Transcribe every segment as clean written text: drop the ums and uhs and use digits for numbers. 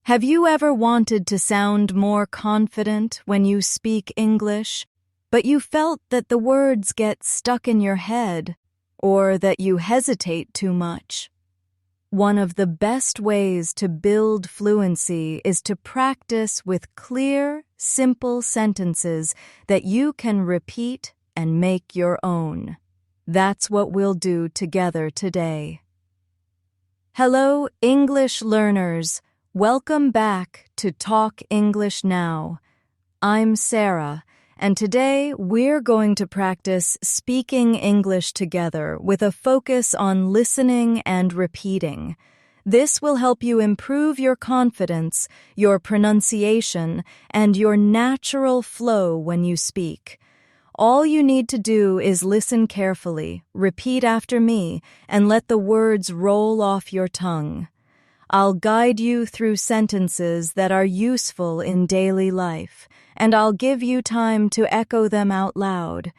Have you ever wanted to sound more confident when you speak English, but you felt that the words get stuck in your head or that you hesitate too much? One of the best ways to build fluency is to practice with clear, simple sentences that you can repeat and make your own. That's what we'll do together today. Hello, English learners. Welcome back to Talk English Now. I'm Sarah, and today we're going to practice speaking English together with a focus on listening and repeating. This will help you improve your confidence, your pronunciation, and your natural flow when you speak. All you need to do is listen carefully, repeat after me, and let the words roll off your tongue. I'll guide you through sentences that are useful in daily life, and I'll give you time to echo them out loud.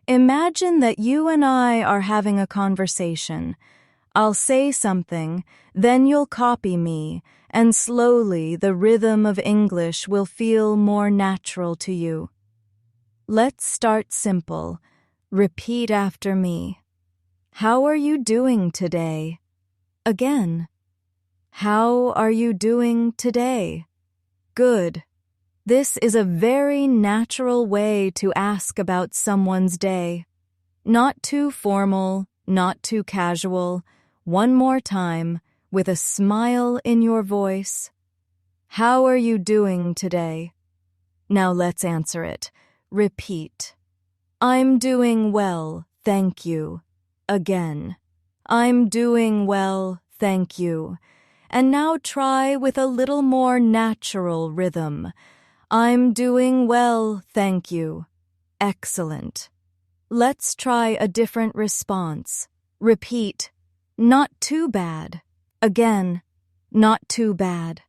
Imagine that you and I are having a conversation. I'll say something, then you'll copy me, and slowly the rhythm of English will feel more natural to you. Let's start simple. Repeat after me. How are you doing today? Again. How are you doing today? Good. This is a very natural way to ask about someone's day. Not too formal, not too casual. One more time, with a smile in your voice. How are you doing today? Now let's answer it. Repeat. I'm doing well, thank you. Again. I'm doing well, thank you. And now try with a little more natural rhythm. I'm doing well, thank you. Excellent. Let's try a different response. Repeat. Not too bad. Again. Not too bad.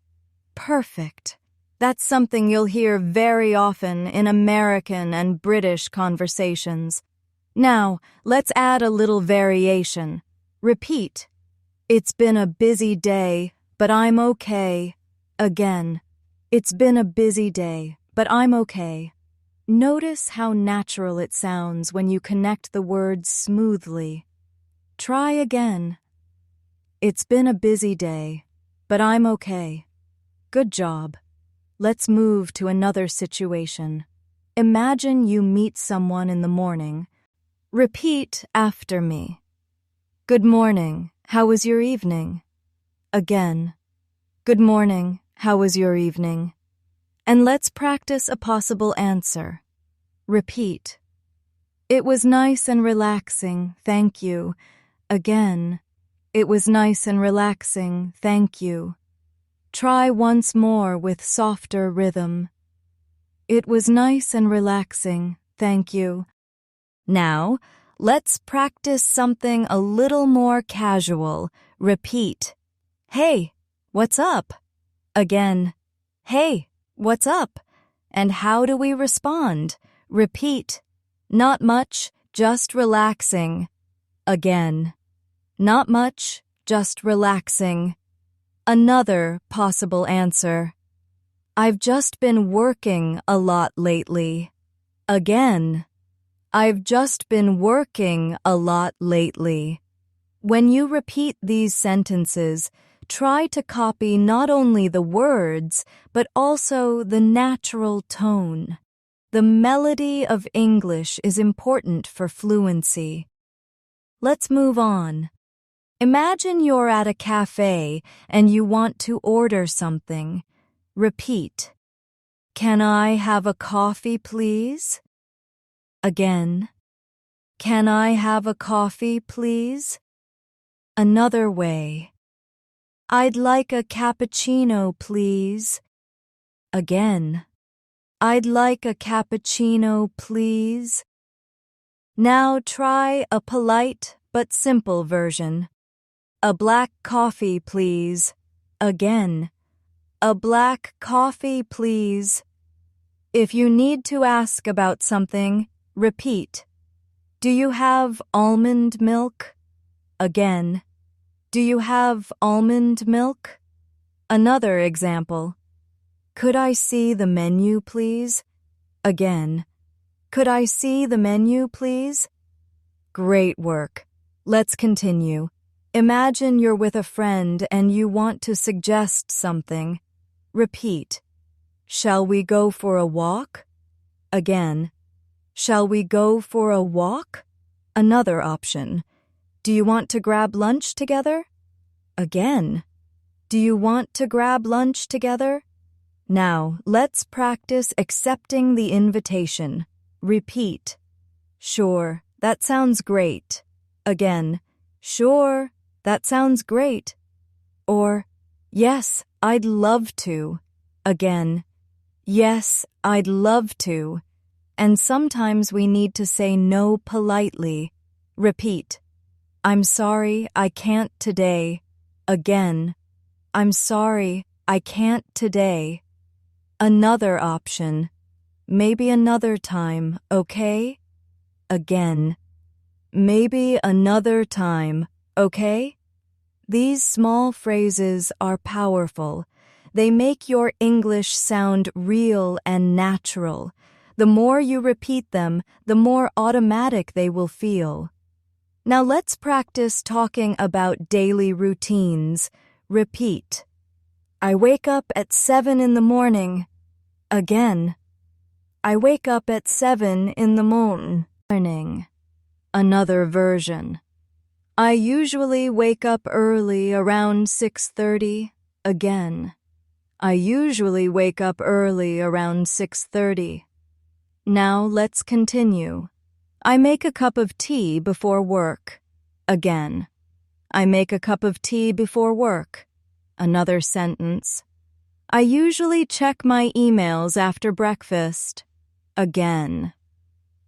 Perfect. That's something you'll hear very often in American and British conversations. Now, let's add a little variation. Repeat. It's been a busy day, but I'm okay. Again. It's been a busy day, but I'm okay. Notice how natural it sounds when you connect the words smoothly. Try again. It's been a busy day, but I'm okay. Good job. Let's move to another situation. Imagine you meet someone in the morning. Repeat after me. Good morning. How was your evening? Again. Good morning. How was your evening? And let's practice a possible answer. Repeat. It was nice and relaxing, thank you. Again. It was nice and relaxing, thank you. Try once more with softer rhythm. It was nice and relaxing, thank you. Now, let's practice something a little more casual. Repeat. Hey, what's up? Again. Hey, what's up? And how do we respond? Repeat. Not much, just relaxing. Again. Not much, just relaxing. Another possible answer. I've just been working a lot lately. Again. I've just been working a lot lately. When you repeat these sentences, try to copy not only the words, but also the natural tone. The melody of English is important for fluency. Let's move on. Imagine you're at a cafe and you want to order something. Repeat. Can I have a coffee, please? Again. Can I have a coffee, please? Another way. I'd like a cappuccino, please. Again. I'd like a cappuccino, please. Now try a polite but simple version. A black coffee, please. Again. A black coffee, please. If you need to ask about something, repeat. Do you have almond milk? Again. Do you have almond milk? Another example. Could I see the menu, please? Again. Could I see the menu, please? Great work. Let's continue. Imagine you're with a friend and you want to suggest something. Repeat. Shall we go for a walk? Again. Shall we go for a walk? Another option. Do you want to grab lunch together? Again. Do you want to grab lunch together? Now, let's practice accepting the invitation. Repeat. Sure, that sounds great. Again. Sure, that sounds great. Or, yes, I'd love to. Again. Yes, I'd love to. And sometimes we need to say no politely. Repeat. I'm sorry, I can't today. Again. I'm sorry, I can't today. Another option. Maybe another time, okay? Again. Maybe another time, okay? These small phrases are powerful. They make your English sound real and natural. The more you repeat them, the more automatic they will feel. Now let's practice talking about daily routines. Repeat. I wake up at 7 in the morning. Again. I wake up at 7 in the morning. Another version. I usually wake up early around 6:30. Again. I usually wake up early around 6:30. Now let's continue. I make a cup of tea before work. Again. I make a cup of tea before work. Another sentence. I usually check my emails after breakfast. Again.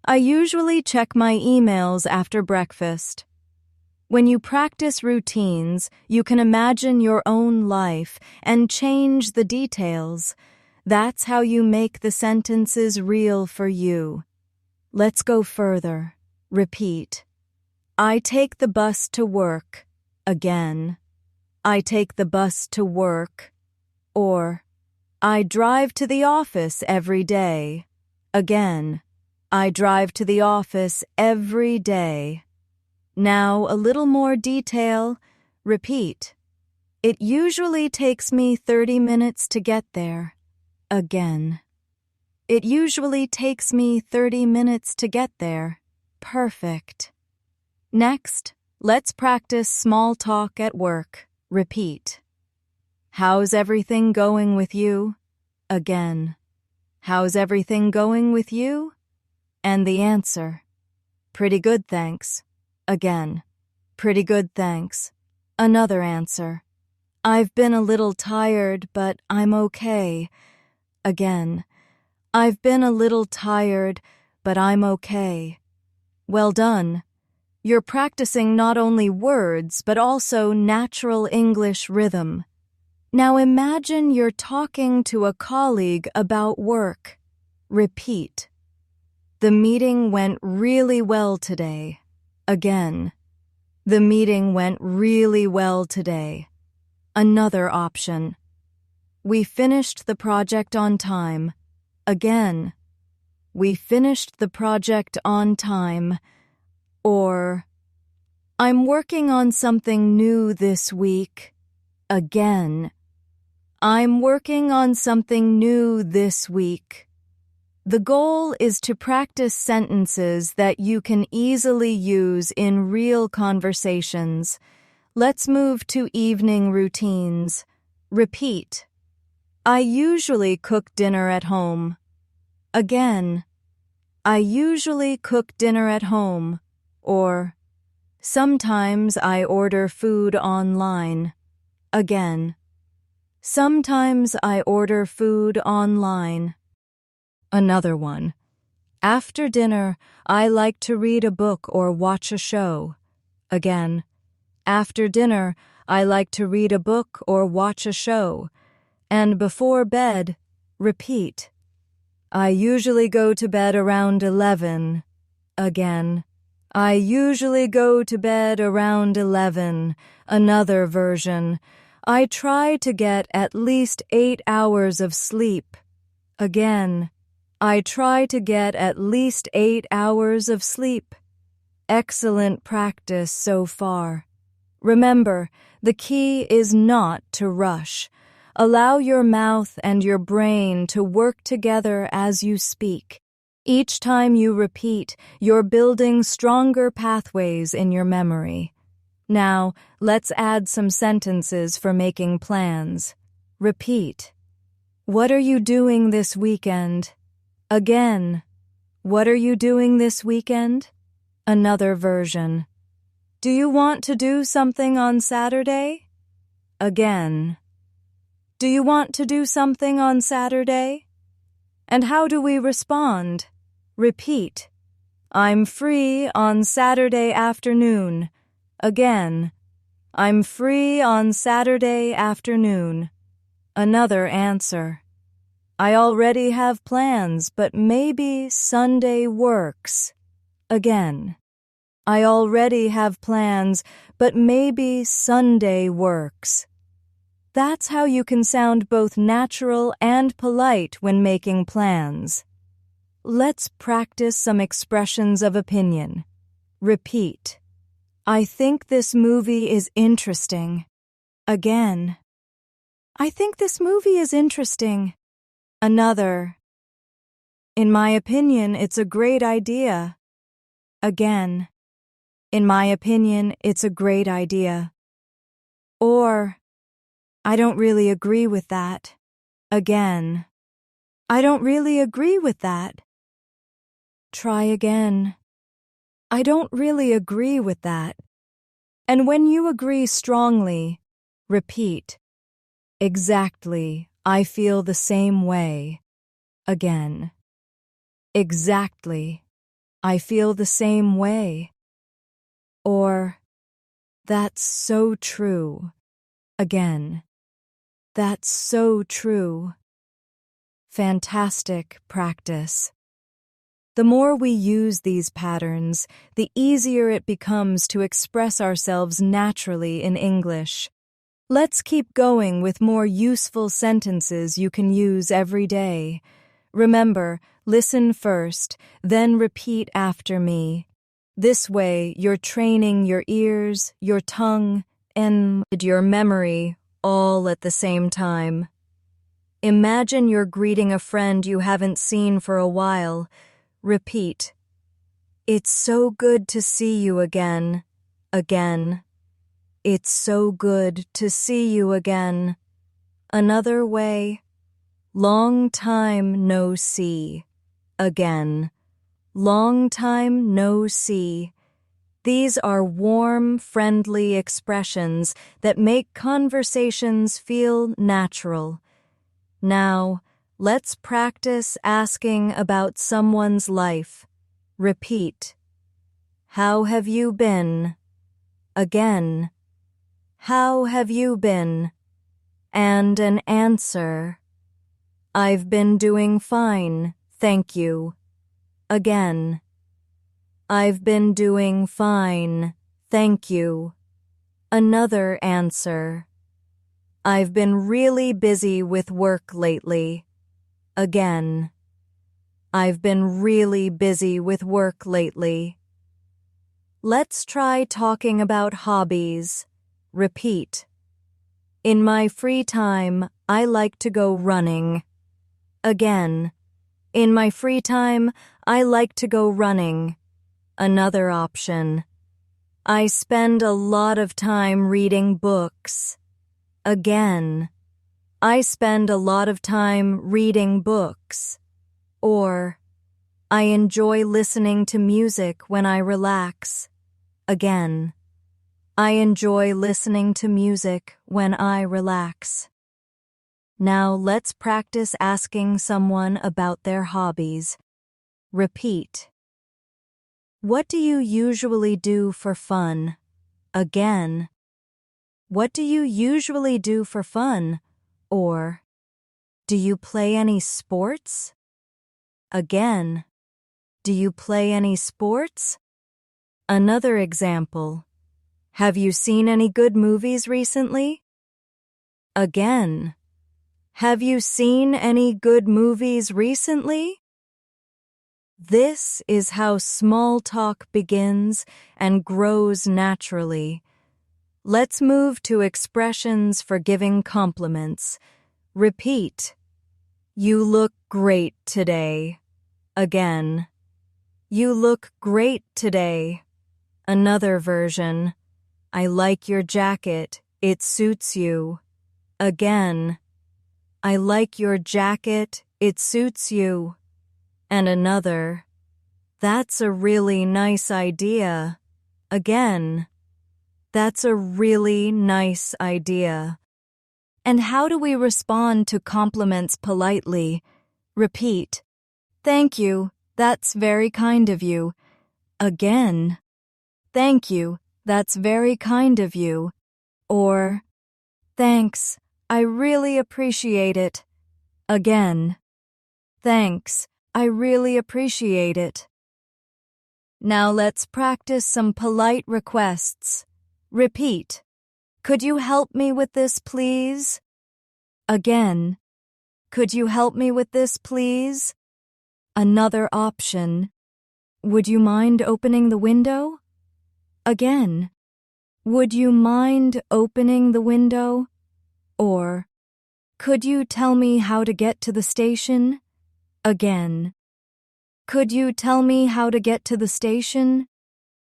I usually check my emails after breakfast. When you practice routines, you can imagine your own life and change the details. That's how you make the sentences real for you. Let's go further. Repeat. I take the bus to work. Again. I take the bus to work. Or, I drive to the office every day. Again. I drive to the office every day. Now a little more detail. Repeat. It usually takes me 30 minutes to get there. Again. It usually takes me 30 minutes to get there. Perfect. Next, let's practice small talk at work. Repeat. How's everything going with you? Again. How's everything going with you? And the answer. Pretty good, thanks. Again. Pretty good, thanks. Another answer. I've been a little tired, but I'm okay. Again. I've been a little tired, but I'm okay. Well done. You're practicing not only words, but also natural English rhythm. Now imagine you're talking to a colleague about work. Repeat. The meeting went really well today. Again. The meeting went really well today. Another option. We finished the project on time. Again. We finished the project on time. Or, I'm working on something new this week. Again. I'm working on something new this week. The goal is to practice sentences that you can easily use in real conversations. Let's move to evening routines. Repeat. I usually cook dinner at home. Again. I usually cook dinner at home. Or, sometimes I order food online. Again. Sometimes I order food online. Another one. After dinner, I like to read a book or watch a show. Again. After dinner, I like to read a book or watch a show. And before bed, repeat. I usually go to bed around 11. Again. I usually go to bed around 11. Another version. I try to get at least 8 hours of sleep. Again, I try to get at least 8 hours of sleep. Excellent practice so far. Remember, the key is not to rush. Allow your mouth and your brain to work together as you speak. Each time you repeat, you're building stronger pathways in your memory. Now, let's add some sentences for making plans. Repeat. What are you doing this weekend? Again. What are you doing this weekend? Another version. Do you want to do something on Saturday? Again. Do you want to do something on Saturday? And how do we respond? Repeat. I'm free on Saturday afternoon. Again. I'm free on Saturday afternoon. Another answer. I already have plans, but maybe Sunday works. Again. I already have plans, but maybe Sunday works. That's how you can sound both natural and polite when making plans. Let's practice some expressions of opinion. Repeat. I think this movie is interesting. Again. I think this movie is interesting. Another. In my opinion, it's a great idea. Again. In my opinion, it's a great idea. Or, I don't really agree with that. Again. I don't really agree with that. Try again. I don't really agree with that. And when you agree strongly, repeat. Exactly, I feel the same way. Again. Exactly, I feel the same way. Or, that's so true. Again. That's so true. Fantastic practice. The more we use these patterns, the easier it becomes to express ourselves naturally in English. Let's keep going with more useful sentences you can use every day. Remember, listen first, then repeat after me. This way, you're training your ears, your tongue, and your memory all at the same time. Imagine you're greeting a friend you haven't seen for a while. Repeat. It's so good to see you again. Again. It's so good to see you again. Another way. Long time no see. Again. Long time no see. These are warm, friendly expressions that make conversations feel natural. Now, let's practice asking about someone's life. Repeat. How have you been? Again. How have you been? And an answer. I've been doing fine, thank you. Again. I've been doing fine, thank you. Another answer. I've been really busy with work lately. Again. I've been really busy with work lately. Let's try talking about hobbies. Repeat. In my free time, I like to go running. Again. In my free time, I like to go running. Another option. I spend a lot of time reading books. Again. I spend a lot of time reading books. Or, I enjoy listening to music when I relax. Again. I enjoy listening to music when I relax. Now let's practice asking someone about their hobbies. Repeat. What do you usually do for fun? Again. What do you usually do for fun? Or, do you play any sports? Again. Do you play any sports? Another example. Have you seen any good movies recently? Again. Have you seen any good movies recently? This is how small talk begins and grows naturally. Let's move to expressions for giving compliments. Repeat. You look great today. Again. You look great today. Another version. I like your jacket. It suits you. Again. I like your jacket. It suits you. And another. That's a really nice idea. Again. That's a really nice idea. And how do we respond to compliments politely? Repeat. Thank you. That's very kind of you. Again. Thank you. That's very kind of you. Or, thanks. I really appreciate it. Again. Thanks. I really appreciate it. Now let's practice some polite requests. Repeat. Could you help me with this, please? Again. Could you help me with this, please? Another option. Would you mind opening the window? Again. Would you mind opening the window? Or, could you tell me how to get to the station? Again. Could you tell me how to get to the station?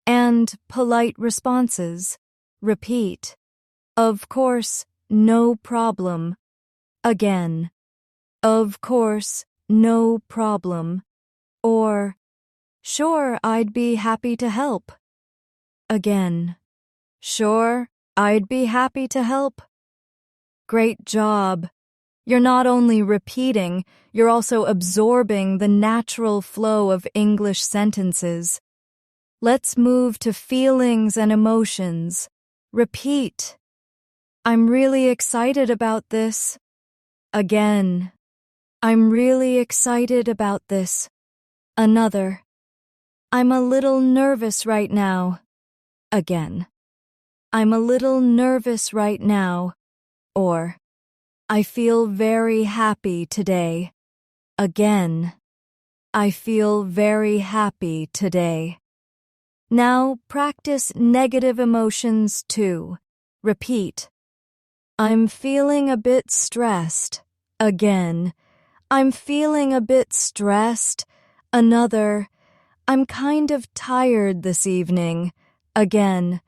And polite responses. Repeat. Of course, no problem. Again. Of course, no problem. Or, sure, I'd be happy to help. Again. Sure, I'd be happy to help. Great job. You're not only repeating, you're also absorbing the natural flow of English sentences. Let's move to feelings and emotions. Repeat. I'm really excited about this. Again. I'm really excited about this. Another. I'm a little nervous right now. Again. I'm a little nervous right now. Or, I feel very happy today. Again. I feel very happy today. Now practice negative emotions too. Repeat. I'm feeling a bit stressed. Again. I'm feeling a bit stressed. Another. I'm kind of tired this evening. Again.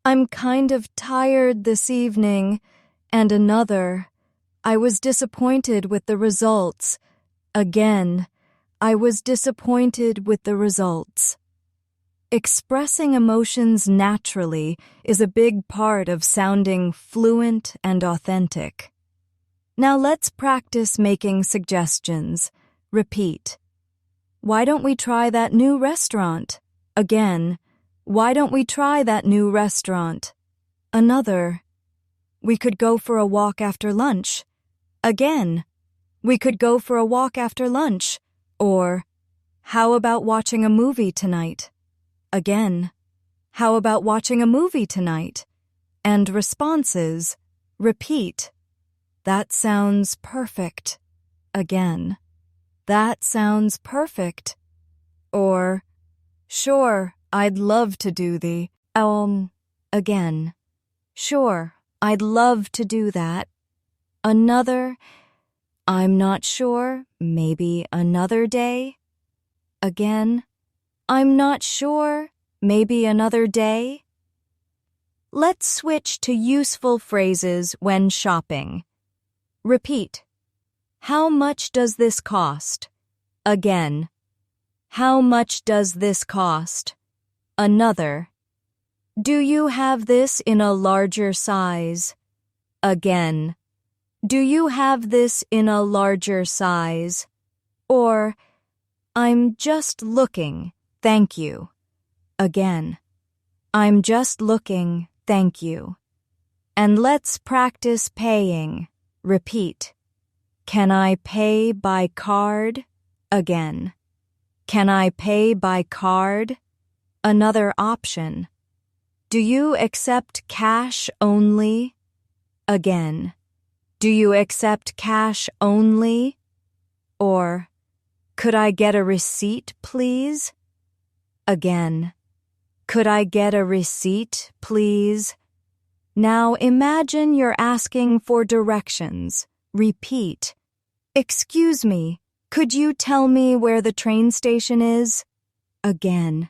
I'm kind of tired this evening. And another. I was disappointed with the results. Again. I was disappointed with the results. Expressing emotions naturally is a big part of sounding fluent and authentic. Now let's practice making suggestions. Repeat. Why don't we try that new restaurant? Again. Why don't we try that new restaurant? Another. We could go for a walk after lunch. Again. We could go for a walk after lunch. Or, how about watching a movie tonight? Again. How about watching a movie tonight? And responses. Repeat. That sounds perfect. Again. That sounds perfect. Or, sure, I'd love to do the, again. Sure, I'd love to do that. Another, I'm not sure, maybe another day. Again, I'm not sure, maybe another day. Let's switch to useful phrases when shopping. Repeat. How much does this cost? Again. How much does this cost? Another. Do you have this in a larger size? Again. Do you have this in a larger size? Or, I'm just looking, thank you. Again. I'm just looking, thank you. And let's practice paying. Repeat. Can I pay by card? Again. Can I pay by card? Another option. Do you accept cash only? Again. Do you accept cash only? Or, could I get a receipt, please? Again, could I get a receipt, please? Now imagine you're asking for directions. Repeat. Excuse me, could you tell me where the train station is? Again.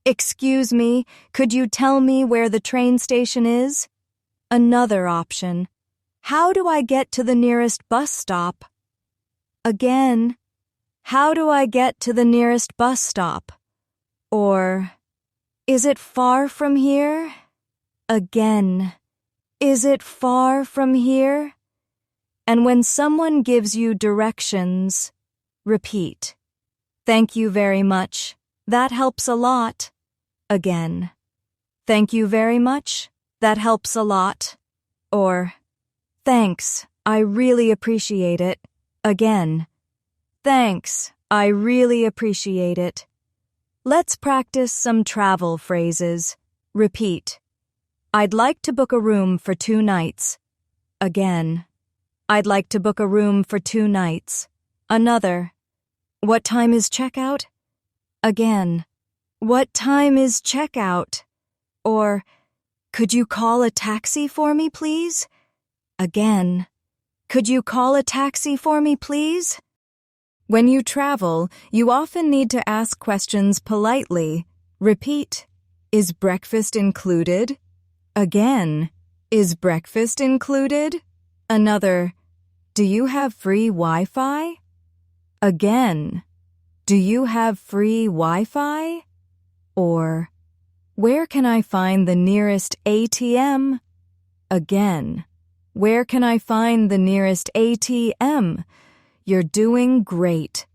Excuse me, could you tell me where the train station is? Another option. How do I get to the nearest bus stop? Again. How do I get to the nearest bus stop? Or, is it far from here? Again. Is it far from here? And when someone gives you directions, repeat. Thank you very much. That helps a lot. Again. Thank you very much. That helps a lot. Or, thanks. I really appreciate it. Again. Thanks. I really appreciate it. Let's practice some travel phrases. Repeat. I'd like to book a room for 2 nights. Again. I'd like to book a room for 2 nights. Another. What time is checkout? Again. What time is checkout? Or, could you call a taxi for me, please? Again. Could you call a taxi for me, please? When you travel, you often need to ask questions politely. Repeat. Is breakfast included? Again. Is breakfast included? Another. Do you have free Wi-Fi? Again. Do you have free Wi-Fi? Or, where can I find the nearest ATM? Again. Where can I find the nearest ATM? You're doing great.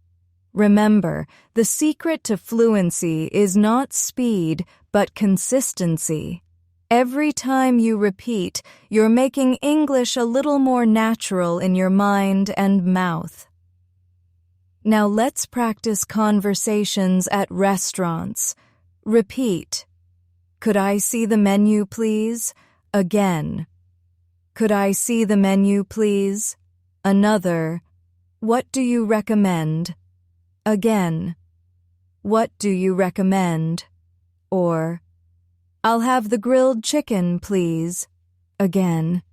Remember, the secret to fluency is not speed, but consistency. Every time you repeat, you're making English a little more natural in your mind and mouth. Now let's practice conversations at restaurants. Repeat. Could I see the menu, please? Again. Could I see the menu, please? Another. What do you recommend? Again. What do you recommend? Or, I'll have the grilled chicken, please. Again.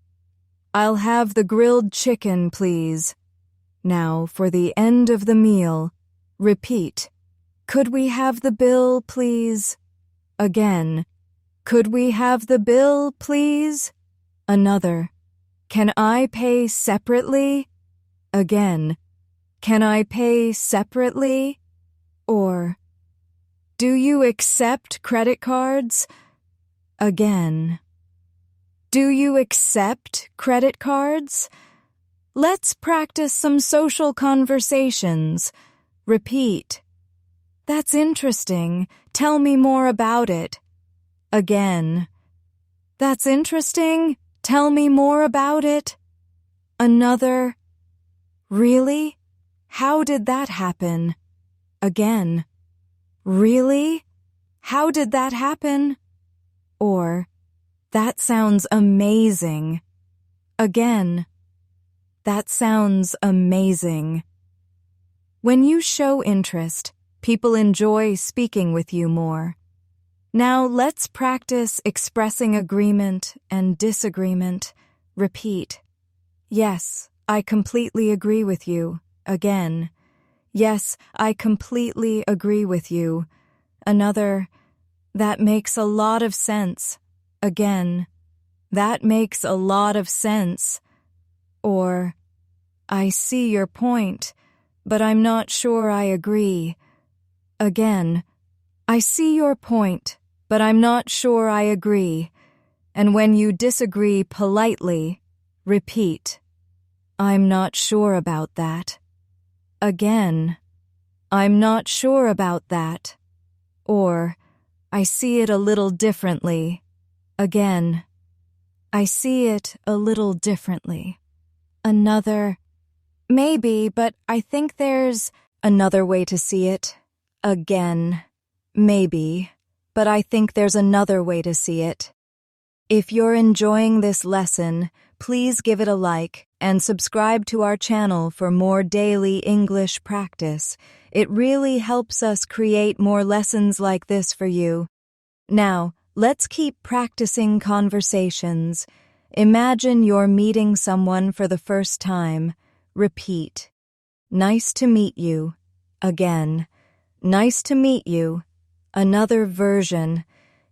I'll have the grilled chicken, please. Now, for the end of the meal, repeat. Could we have the bill, please? Again. Could we have the bill, please? Another. Can I pay separately? Again. Can I pay separately? Or, do you accept credit cards? Again. Do you accept credit cards? Let's practice some social conversations. Repeat. That's interesting. Tell me more about it. Again. That's interesting. Tell me more about it. Another. Really? How did that happen? Again. Really? How did that happen? Or, that sounds amazing. Again. That sounds amazing. When you show interest, people enjoy speaking with you more. Now let's practice expressing agreement and disagreement. Repeat. Yes, I completely agree with you. Again. Yes, I completely agree with you. Another. That makes a lot of sense. Again. That makes a lot of sense. Or, I see your point, but I'm not sure I agree. Again. I see your point, but I'm not sure I agree. And when you disagree politely, repeat. I'm not sure about that. Again. I'm not sure about that. Or, I see it a little differently. Again. I see it a little differently. Another. Maybe, but I think there's another way to see it. Again. Maybe, but I think there's another way to see it. If you're enjoying this lesson, please give it a like and subscribe to our channel for more daily English practice. It really helps us create more lessons like this for you. Now, let's keep practicing conversations. Imagine you're meeting someone for the first time. Repeat. Nice to meet you. Again. Nice to meet you. Another version.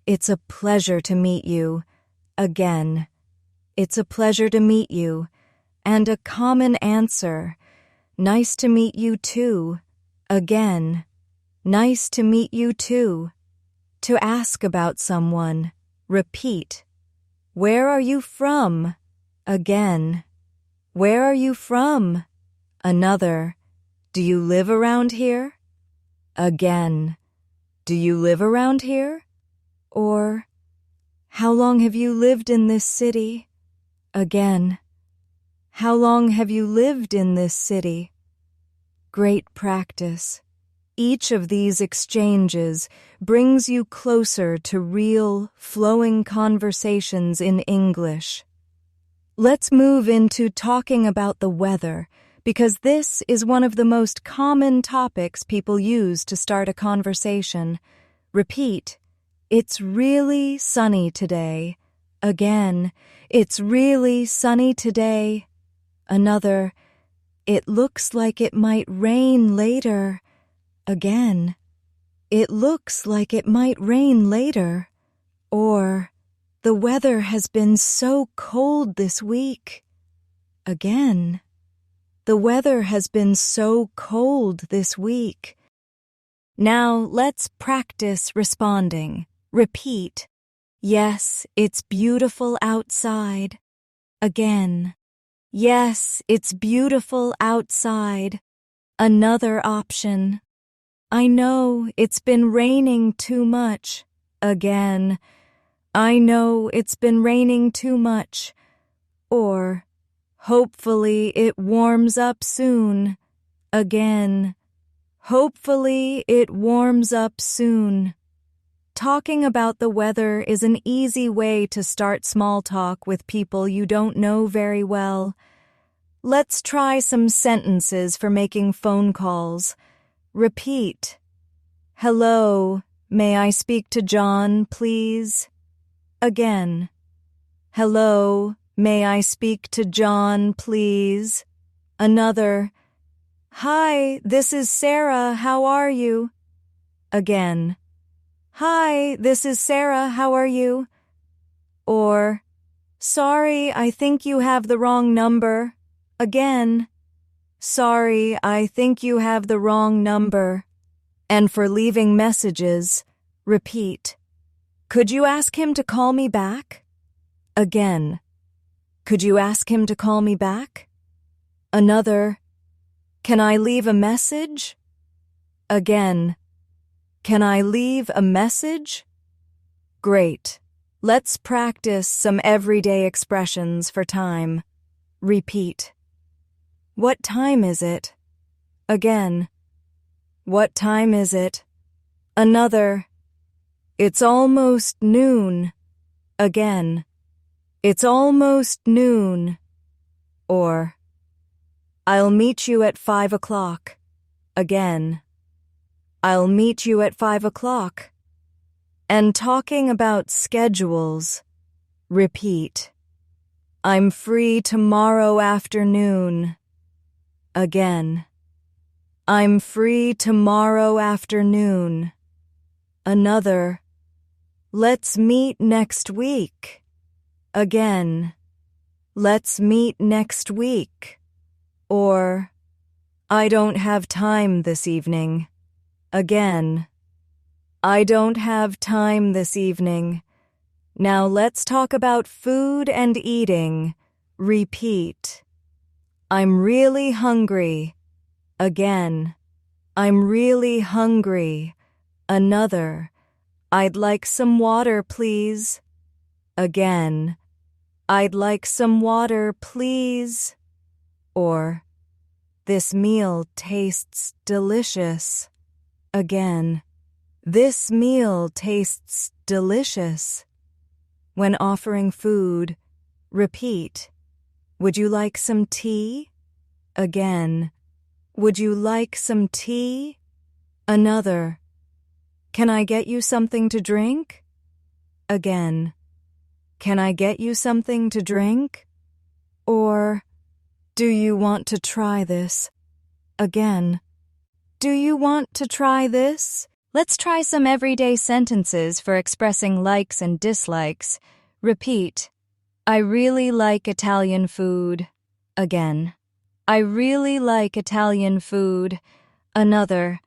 It's a pleasure to meet you. Again. It's a pleasure to meet you. And a common answer. Nice to meet you too. Again. Nice to meet you too. To ask about someone. Repeat. Where are you from? Again. Where are you from? Another. Do you live around here? Again. Do you live around here? Or, how long have you lived in this city? Again. How long have you lived in this city? Great practice. Each of these exchanges brings you closer to real, flowing conversations in English. Let's move into talking about the weather, because this is one of the most common topics people use to start a conversation. Repeat, it's really sunny today. Again, it's really sunny today. Another, it looks like it might rain later. Again, it looks like it might rain later. Or, the weather has been so cold this week. Again, the weather has been so cold this week. Now let's practice responding. Repeat. Yes, it's beautiful outside. Again. Yes, it's beautiful outside. Another option. I know it's been raining too much. Again. I know it's been raining too much. Or, hopefully it warms up soon. Again. Hopefully it warms up soon. Talking about the weather is an easy way to start small talk with people you don't know very well. Let's try some sentences for making phone calls. Repeat. Hello, may I speak to John, please? Again. Hello, may I speak to John, please? Another. Hi, this is Sarah, how are you? Again. Hi, this is Sarah, how are you? Or, sorry, I think you have the wrong number. Again. Sorry, I think you have the wrong number. And for leaving messages, repeat. Could you ask him to call me back? Again. Could you ask him to call me back? Another. Can I leave a message? Again. Can I leave a message? Great. Let's practice some everyday expressions for time. Repeat. What time is it? Again. What time is it? Another. It's almost noon. Again. It's almost noon. Or, I'll meet you at 5 o'clock. Again. I'll meet you at 5 o'clock. And talking about schedules. Repeat. I'm free tomorrow afternoon. Again. I'm free tomorrow afternoon. Another. Let's meet next week. Again. Let's meet next week. Or, I don't have time this evening. Again. I don't have time this evening. Now let's talk about food and eating. Repeat. I'm really hungry. Again. I'm really hungry. Another. I'd like some water, please. Again. I'd like some water, please. Or, this meal tastes delicious. Again. This meal tastes delicious. When offering food, repeat. Would you like some tea? Again. Would you like some tea? Another. Can I get you something to drink? Again. Can I get you something to drink? Or, do you want to try this? Again. Do you want to try this? Let's try some everyday sentences for expressing likes and dislikes. Repeat. I really like Italian food. Again. I really like Italian food. Another.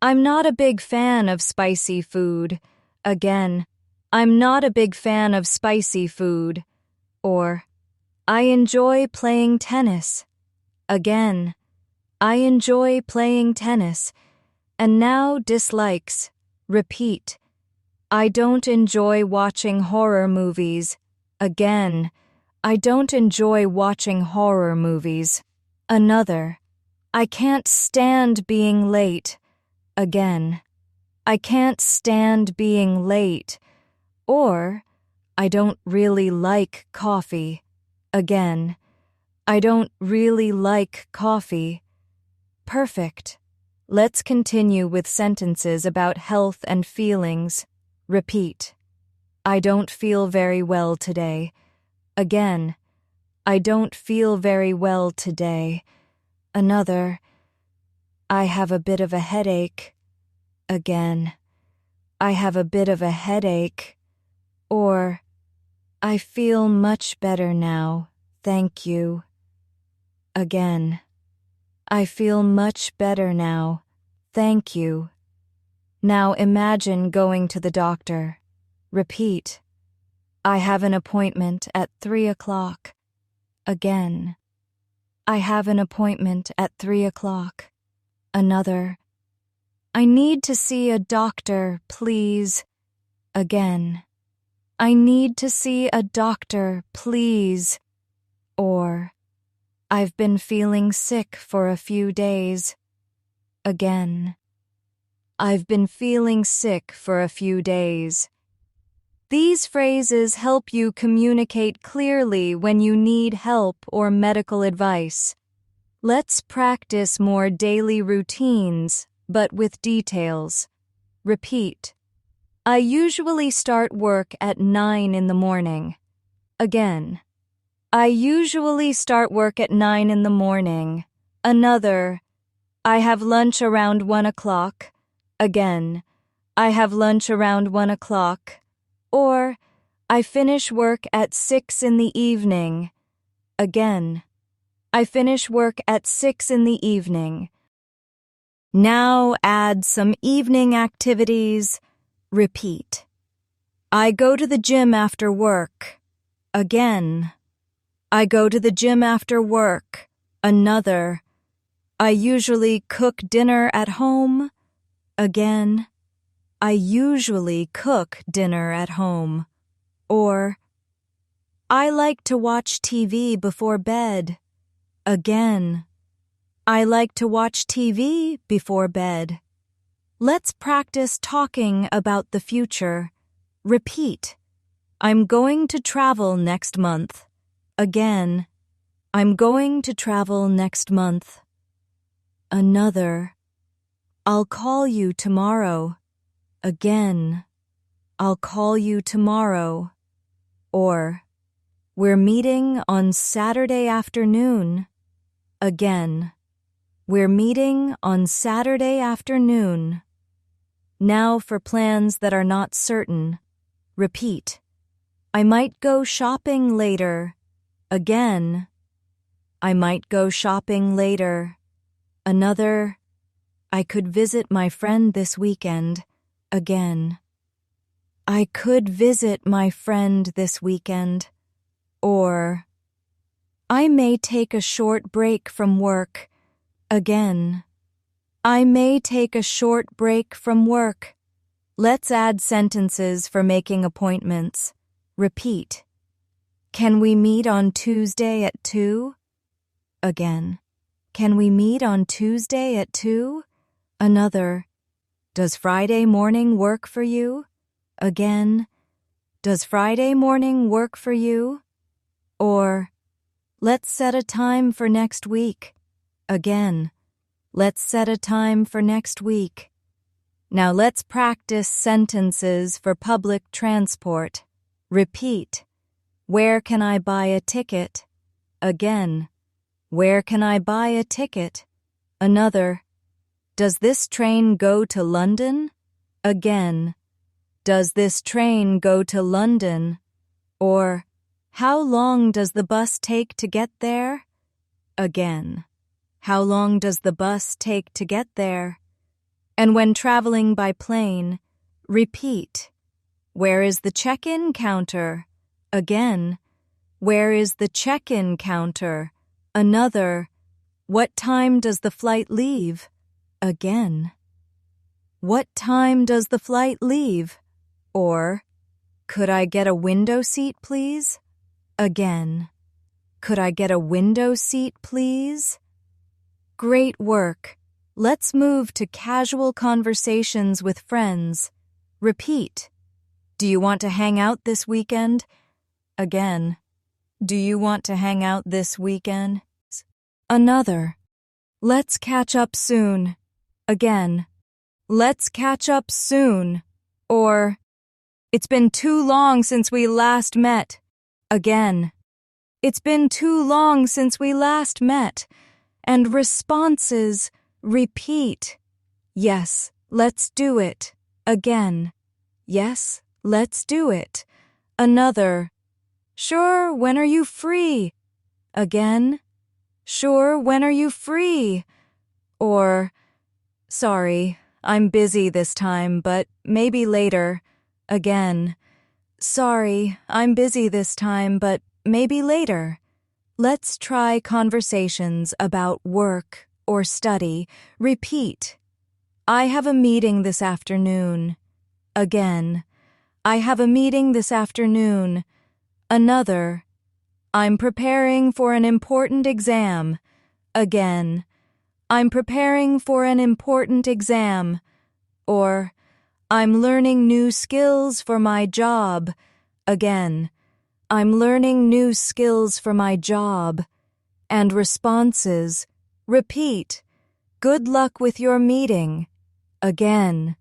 I'm not a big fan of spicy food. Again. I'm not a big fan of spicy food. Or, I enjoy playing tennis. Again. I enjoy playing tennis. And now dislikes. Repeat. I don't enjoy watching horror movies. Again. I don't enjoy watching horror movies. Another. I can't stand being late. Again. I can't stand being late. Or, I don't really like coffee. Again. I don't really like coffee. Perfect. Let's continue with sentences about health and feelings. Repeat. I don't feel very well today. Again. I don't feel very well today. Another. I have a bit of a headache. Again. I have a bit of a headache. Or, I feel much better now, thank you. Again. I feel much better now, thank you. Now imagine going to the doctor. Repeat. I have an appointment at 3 o'clock. Again. I have an appointment at 3 o'clock. Another. I need to see a doctor, please. Again. I need to see a doctor, please. Or, I've been feeling sick for a few days. Again. I've been feeling sick for a few days. These phrases help you communicate clearly when you need help or medical advice. Let's practice more daily routines, but with details. Repeat. I usually start work at 9 in the morning. Again. I usually start work at 9 in the morning. Another. I have lunch around 1 o'clock. Again. I have lunch around 1 o'clock. Or, I finish work at 6 in the evening. Again. I finish work at 6 in the evening. Now add some evening activities. Repeat. I go to the gym after work. Again. I go to the gym after work. Another. I usually cook dinner at home. Again. I usually cook dinner at home. Or, I like to watch TV before bed. Again. I like to watch TV before bed. Let's practice talking about the future. Repeat. I'm going to travel next month. Again. I'm going to travel next month. Another. I'll call you tomorrow. Again. I'll call you tomorrow. Or, we're meeting on Saturday afternoon. Again. We're meeting on Saturday afternoon. Now for plans that are not certain. Repeat. I might go shopping later. Again. I might go shopping later. Another. I could visit my friend this weekend. Again. I could visit my friend this weekend. Or, I may take a short break from work. Again. I may take a short break from work. Let's add sentences for making appointments. Repeat. Can we meet on Tuesday at 2? Again. Can we meet on Tuesday at 2? Another. Does Friday morning work for you? Again. Does Friday morning work for you? Or, let's set a time for next week. Again, let's set a time for next week. Now let's practice sentences for public transport. Repeat. Where can I buy a ticket? Again. Where can I buy a ticket? Another. Does this train go to London? Again. Does this train go to London? Or, how long does the bus take to get there? Again. How long does the bus take to get there? And when traveling by plane, repeat. Where is the check-in counter? Again. Where is the check-in counter? Another. What time does the flight leave? Again. What time does the flight leave? Or, could I get a window seat, please? Again. Could I get a window seat, please? Great work. Let's move to casual conversations with friends. Repeat. Do you want to hang out this weekend? Again. Do you want to hang out this weekend? Another. Let's catch up soon. Again. Let's catch up soon. Or, it's been too long since we last met. Again. It's been too long since we last met. And responses, repeat. Yes, let's do it. Again. Yes, let's do it. Another. Sure, when are you free? Again. Sure, when are you free? Or, sorry, I'm busy this time, but maybe later. Again. Sorry, I'm busy this time, but maybe later. Let's try conversations about work or study. Repeat. I have a meeting this afternoon. Again. I have a meeting this afternoon. Another. I'm preparing for an important exam. Again. I'm preparing for an important exam. Or, I'm learning new skills for my job. Again. I'm learning new skills for my job. And responses. Repeat. Good luck with your meeting. Again.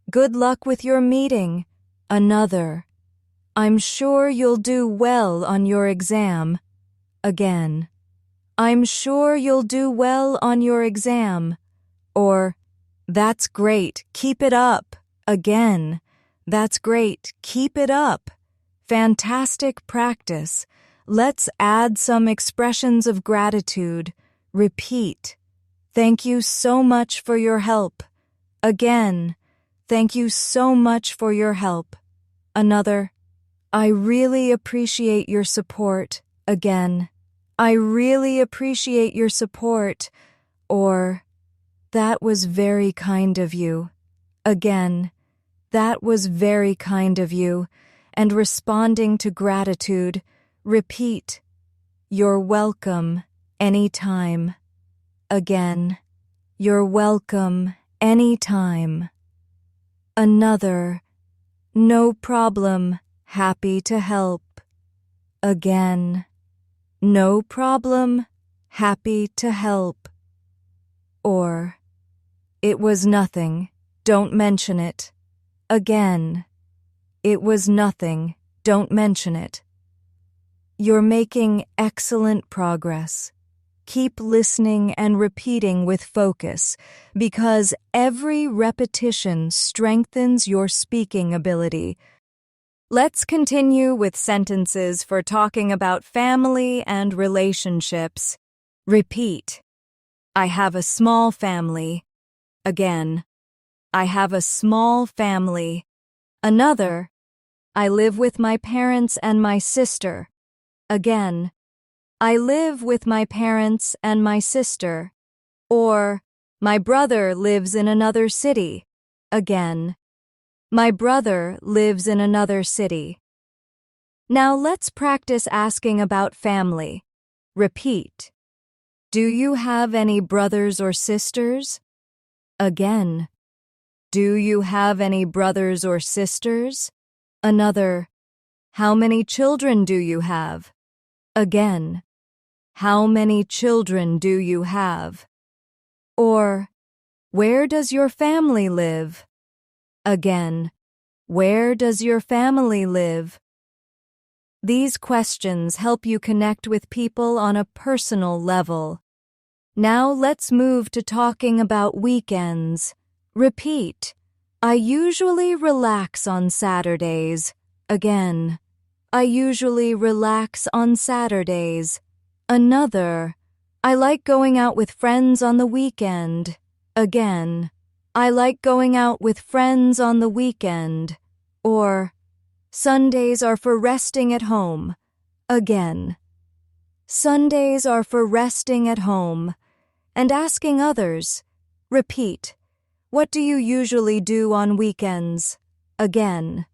Good luck with your meeting. Another. I'm sure you'll do well on your exam. Again. I'm sure you'll do well on your exam. Or, that's great, keep it up. Again. That's great, keep it up. Fantastic practice. Let's add some expressions of gratitude. Repeat. Thank you so much for your help. Again. Thank you so much for your help. Another. I really appreciate your support. Again. I really appreciate your support. Or, that was very kind of you. Again. That was very kind of you. And responding to gratitude, repeat. You're welcome anytime. Again. You're welcome anytime. Another. No problem. Happy to help. Again. No problem. Happy to help. Or, it was nothing. Don't mention it. Again. It was nothing. Don't mention it. You're making excellent progress. Keep listening and repeating with focus, because every repetition strengthens your speaking ability. Let's continue with sentences for talking about family and relationships. Repeat. I have a small family. Again. I have a small family. Another. I live with my parents and my sister. Again. I live with my parents and my sister. Or, my brother lives in another city. Again. My brother lives in another city. Now let's practice asking about family. Repeat. Do you have any brothers or sisters? Again. Do you have any brothers or sisters? Another. How many children do you have? Again. How many children do you have? Or, where does your family live? Again, where does your family live? These questions help you connect with people on a personal level. Now let's move to talking about weekends. Repeat. I usually relax on Saturdays. Again. I usually relax on Saturdays. Another. I like going out with friends on the weekend. Again. I like going out with friends on the weekend. Or, Sundays are for resting at home. Again. Sundays are for resting at home. And asking others. Repeat. What do you usually do on weekends? Again.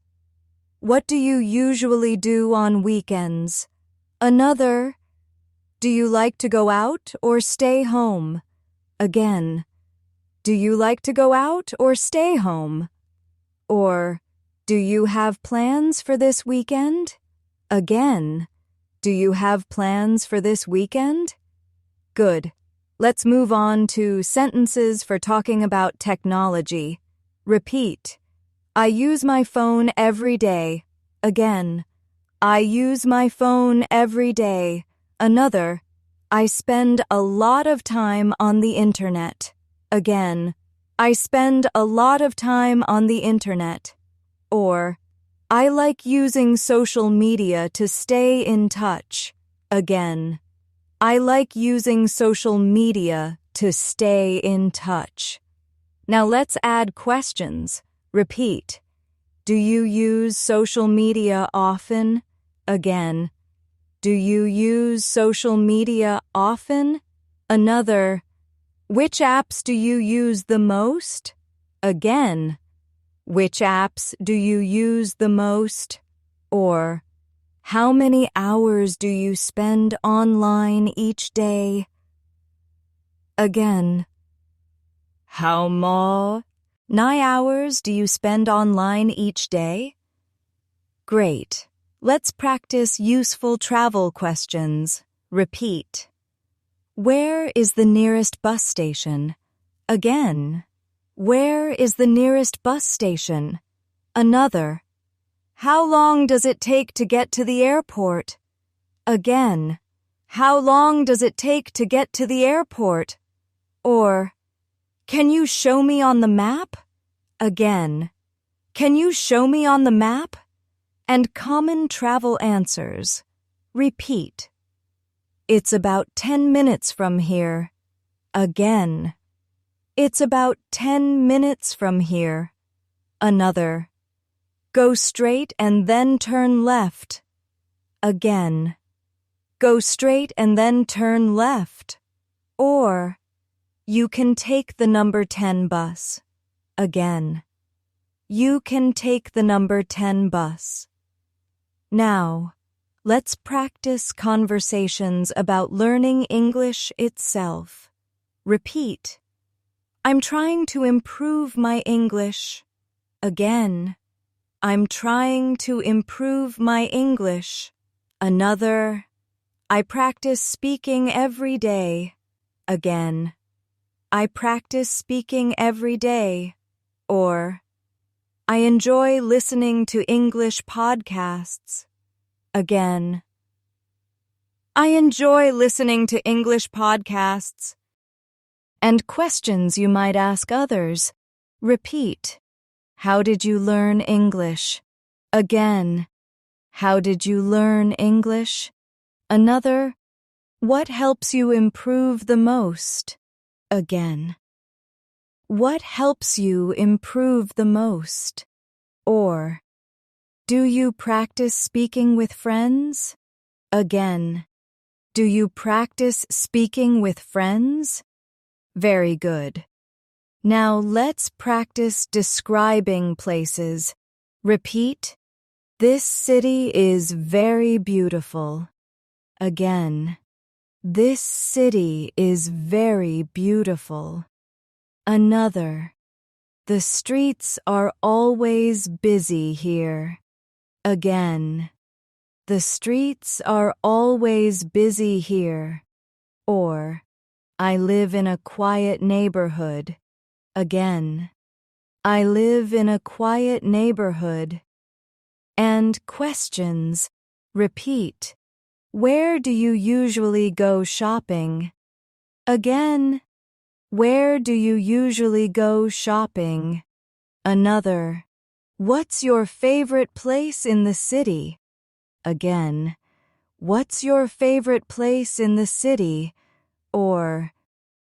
What do you usually do on weekends? Another. Do you like to go out or stay home? Again. Do you like to go out or stay home? Or, do you have plans for this weekend? Again. Do you have plans for this weekend? Good. Let's move on to sentences for talking about technology. Repeat. I use my phone every day. Again. I use my phone every day. Another. I spend a lot of time on the internet. Again. I spend a lot of time on the internet. Or, I like using social media to stay in touch. Again. I like using social media to stay in touch. Now let's add questions. Repeat. Do you use social media often? Again. Do you use social media often? Another. Which apps do you use the most? Again. Which apps do you use the most? Or, how many hours do you spend online each day? Again. How many hours do you spend online each day? Great. Let's practice useful travel questions. Repeat. Where is the nearest bus station? Again. Where is the nearest bus station? Another. How long does it take to get to the airport? Again. How long does it take to get to the airport? Or, can you show me on the map? Again. Can you show me on the map? And common travel answers. Repeat. It's about 10 minutes from here. Again. It's about 10 minutes from here. Another. Go straight and then turn left. Again. Go straight and then turn left. Or, you can take the number 10 bus. Again. You can take the number 10 bus. Now, let's practice conversations about learning English itself. Repeat. I'm trying to improve my English. Again. I'm trying to improve my English. Another. I practice speaking every day. Again. I practice speaking every day. Or, I enjoy listening to English podcasts. Again. I enjoy listening to English podcasts. And questions you might ask others. Repeat. How did you learn English? Again. How did you learn English? Another. What helps you improve the most? Again. What helps you improve the most? Or, do you practice speaking with friends? Again. Do you practice speaking with friends? Very good. Now let's practice describing places. Repeat. This city is very beautiful. Again. This city is very beautiful. Another. The streets are always busy here. Again. The streets are always busy here. Or, I live in a quiet neighborhood. Again, I live in a quiet neighborhood. And questions. Repeat. Where do you usually go shopping? Again, where do you usually go shopping? Another. What's your favorite place in the city? Again, what's your favorite place in the city? Or,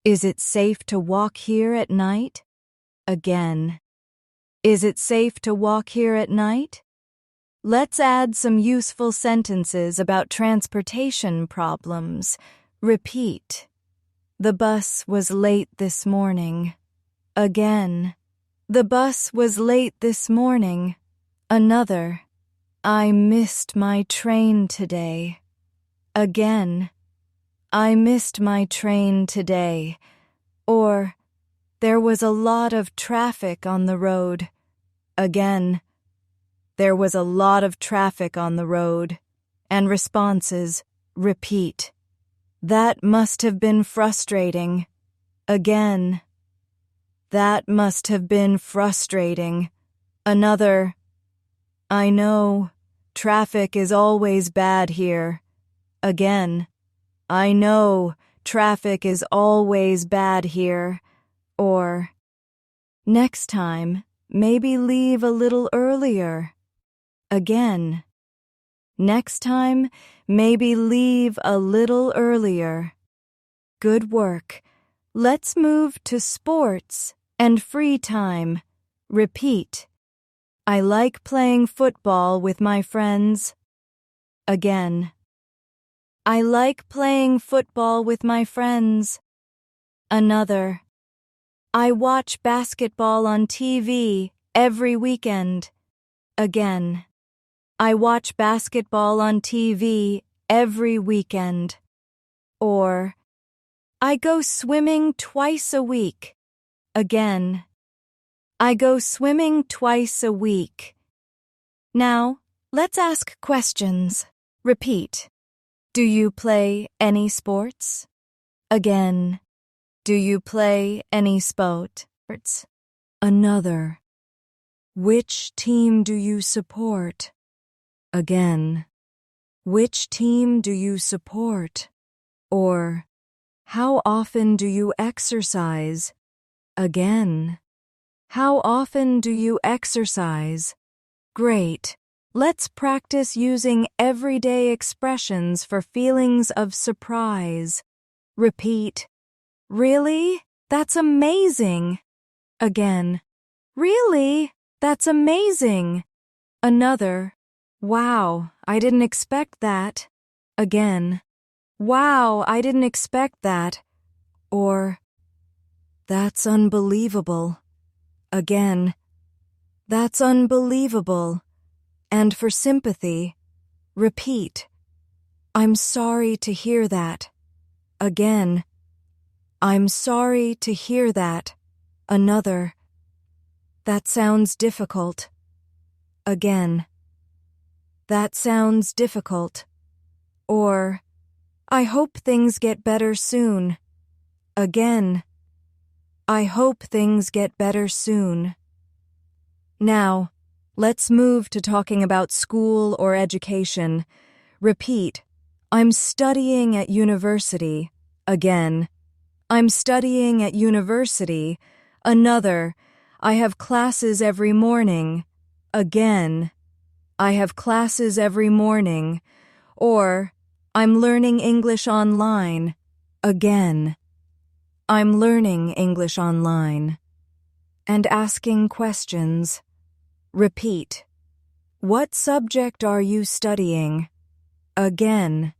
is it safe to walk here at night? Again, is it safe to walk here at night? Let's add some useful sentences about transportation problems. Repeat. The bus was late this morning. Again. The bus was late this morning. Another. I missed my train today. Again. I missed my train today. Or, there was a lot of traffic on the road. Again. There was a lot of traffic on the road. And responses. Repeat. That must have been frustrating. Again. That must have been frustrating. Another. I know. Traffic is always bad here. Again. I know. Traffic is always bad here. Or, next time, maybe leave a little earlier. Again. Next time, maybe leave a little earlier. Good work. Let's move to sports and free time. Repeat. I like playing football with my friends. Again. I like playing football with my friends. Another. I watch basketball on TV every weekend. Again. I watch basketball on TV every weekend. Or, I go swimming twice a week. Again. I go swimming twice a week. Now, let's ask questions. Repeat. Do you play any sports? Again. Do you play any sports? Another. Which team do you support? Again. Which team do you support? Or, how often do you exercise? Again. How often do you exercise? Great. Let's practice using everyday expressions for feelings of surprise. Repeat. Really? That's amazing. Again. Really? That's amazing. Another. Wow, I didn't expect that. Again. Wow, I didn't expect that. Or, that's unbelievable. Again. That's unbelievable. And for sympathy, repeat. I'm sorry to hear that. Again. I'm sorry to hear that. Another. That sounds difficult. Again. That sounds difficult. Or, I hope things get better soon. Again. I hope things get better soon. Now, let's move to talking about school or education. Repeat. I'm studying at university. Again. I'm studying at university. Another. I have classes every morning. Again. I have classes every morning. Or, I'm learning English online. Again. I'm learning English online. And asking questions. Repeat. What subject are you studying? Again.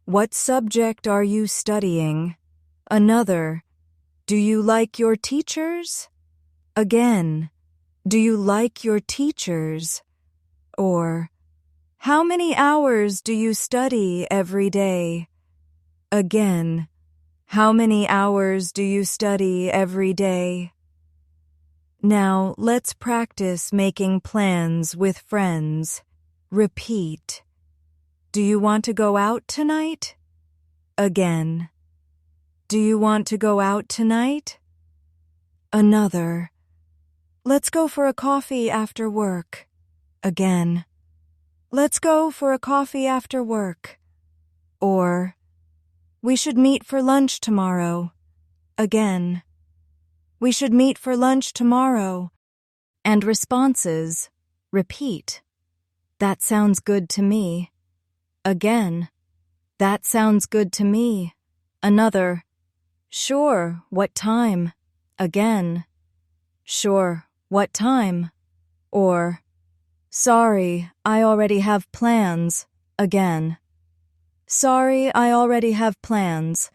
What subject are you studying? Another. Do you like your teachers? Again. Do you like your teachers? Or, how many hours do you study every day? Again. How many hours do you study every day? Now, let's practice making plans with friends. Repeat. Do you want to go out tonight? Again. Do you want to go out tonight? Another. Let's go for a coffee after work. Again. Let's go for a coffee after work. Or, we should meet for lunch tomorrow. Again. We should meet for lunch tomorrow. And responses. Repeat. That sounds good to me. Again. That sounds good to me. Another. Sure, what time? Again. Sure, what time? Or, sorry, I already have plans. Again. Sorry, I already have plans.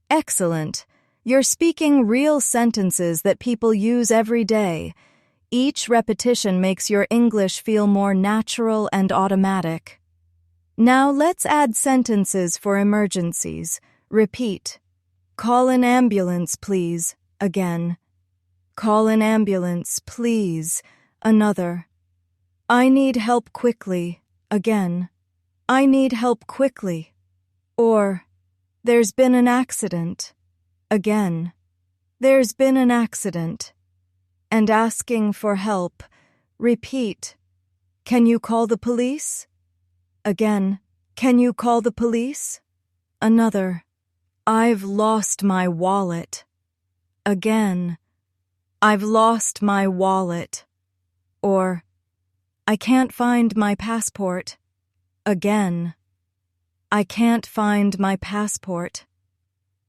Excellent. You're speaking real sentences that people use every day. Each repetition makes your English feel more natural and automatic. Now let's add sentences for emergencies. Repeat. Call an ambulance, please. Again. Call an ambulance, please. Another. I need help quickly. Again. I need help quickly. Or, there's been an accident. Again. There's been an accident. And asking for help. Repeat. Can you call the police? Again. Can you call the police? Another. I've lost my wallet. Again. I've lost my wallet. Or, I can't find my passport. Again. I can't find my passport.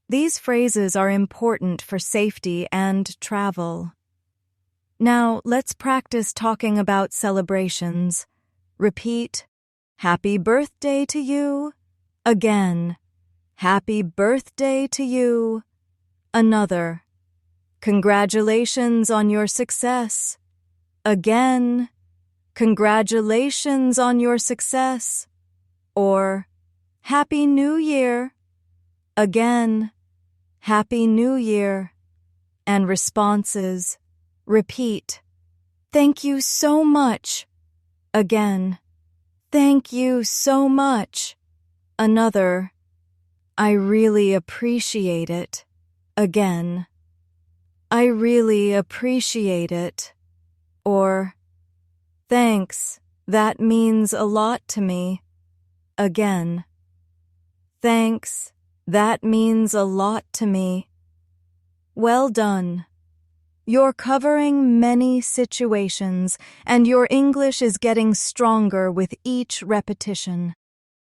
These phrases are important for safety and travel. Now, let's practice talking about celebrations. Repeat. Happy birthday to you. Again. Happy birthday to you. Another. Congratulations on your success. Again. Congratulations on your success. Or, Happy New Year. Again. Happy New Year. And responses. Repeat. Thank you so much. Again. Thank you so much. Another. I really appreciate it. Again. I really appreciate it. Or, thanks, that means a lot to me. Again. Thanks, that means a lot to me. Well done. You're covering many situations, and your English is getting stronger with each repetition.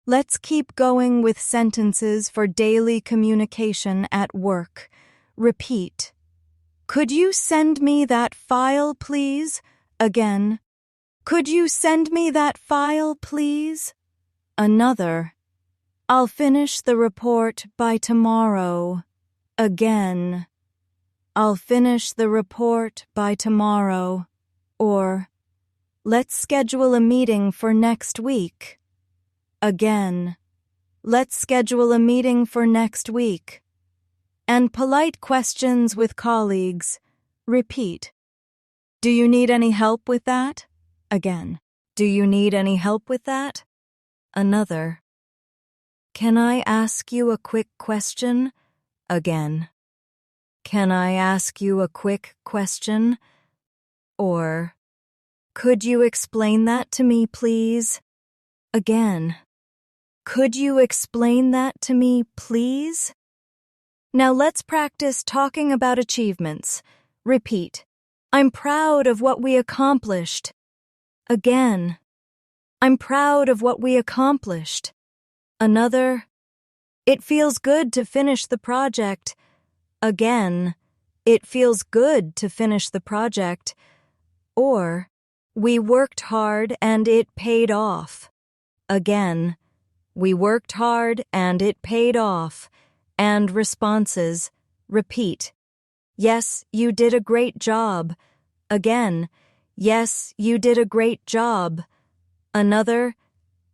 Let's keep going with sentences for daily communication at work. Repeat. Could you send me that file, please? Again. Could you send me that file, please? Another. I'll finish the report by tomorrow. Again. I'll finish the report by tomorrow. Or, let's schedule a meeting for next week. Again. Let's schedule a meeting for next week. And polite questions with colleagues. Repeat. Do you need any help with that? Again. Do you need any help with that? Another. Can I ask you a quick question? Again. Can I ask you a quick question? Or, could you explain that to me, please? Again. Could you explain that to me, please? Now let's practice talking about achievements. Repeat. I'm proud of what we accomplished. Again. I'm proud of what we accomplished. Another. It feels good to finish the project. Again. It feels good to finish the project. Or, we worked hard and it paid off. Again. We worked hard and it paid off. And responses. Repeat. Yes, you did a great job. Again. Yes, you did a great job. Another.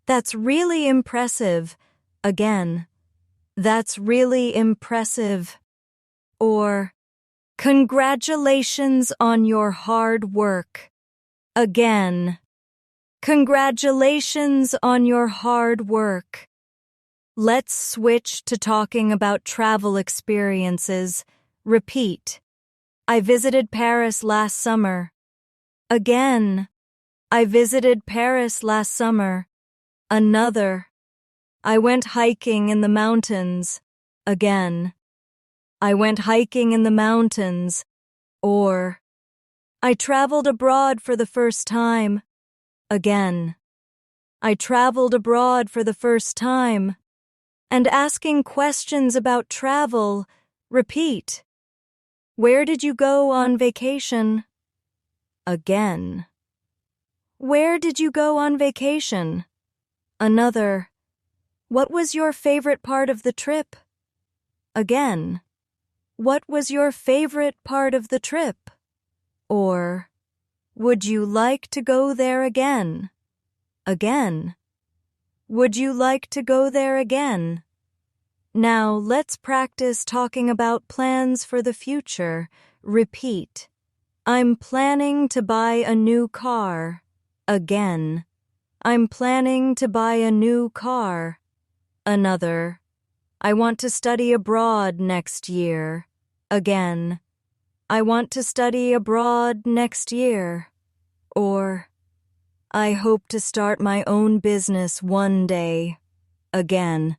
That's really impressive. Again. That's really impressive. Or, congratulations on your hard work. Again. Congratulations on your hard work. Let's switch to talking about travel experiences. Repeat. I visited Paris last summer. Again. I visited Paris last summer. Another. I went hiking in the mountains. Again. I went hiking in the mountains. Or. I traveled abroad for the first time. Again. I traveled abroad for the first time. And asking questions about travel, repeat. Where did you go on vacation? Again. Where did you go on vacation? Another. What was your favorite part of the trip? Again. What was your favorite part of the trip? Or, would you like to go there again? Again. Would you like to go there again? Now let's practice talking about plans for the future. Repeat. I'm planning to buy a new car. Again. I'm planning to buy a new car. Another. I want to study abroad next year. Again. I want to study abroad next year. Or, I hope to start my own business one day. Again.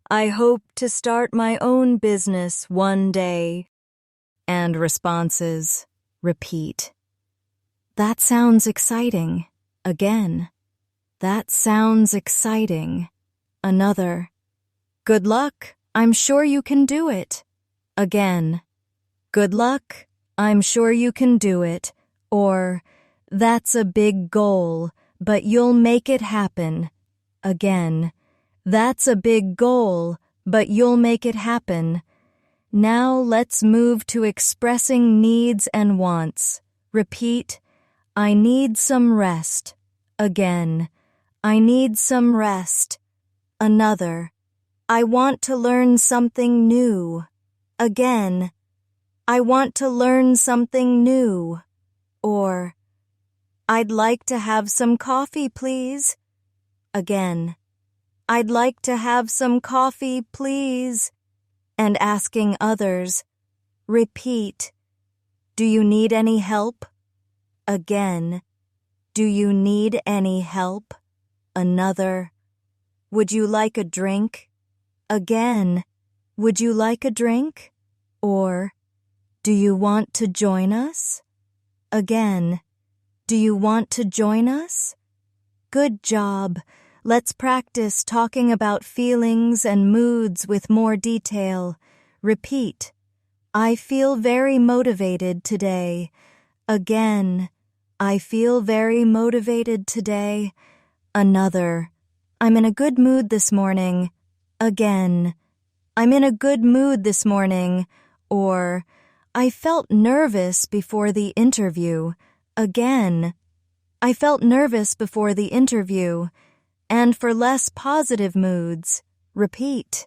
I hope to start my own business one day. And responses. Repeat. That sounds exciting. Again. That sounds exciting. Another. Good luck. I'm sure you can do it. Again. Good luck. I'm sure you can do it. Or, that's a big goal, but you'll make it happen. Again. That's a big goal, but you'll make it happen. Now let's move to expressing needs and wants. Repeat. I need some rest. Again. I need some rest. Another. I want to learn something new. Again. I want to learn something new. Or, I'd like to have some coffee, please. Again. I'd like to have some coffee, please. And asking others. Repeat. Do you need any help? Again. Do you need any help? Another. Would you like a drink? Again. Would you like a drink? Or, do you want to join us? Again. Do you want to join us? Good job. Let's practice talking about feelings and moods with more detail. Repeat. I feel very motivated today. Again. I feel very motivated today. Another. I'm in a good mood this morning. Again. I'm in a good mood this morning. Or, I felt nervous before the interview. Again. I felt nervous before the interview. And for less positive moods, repeat.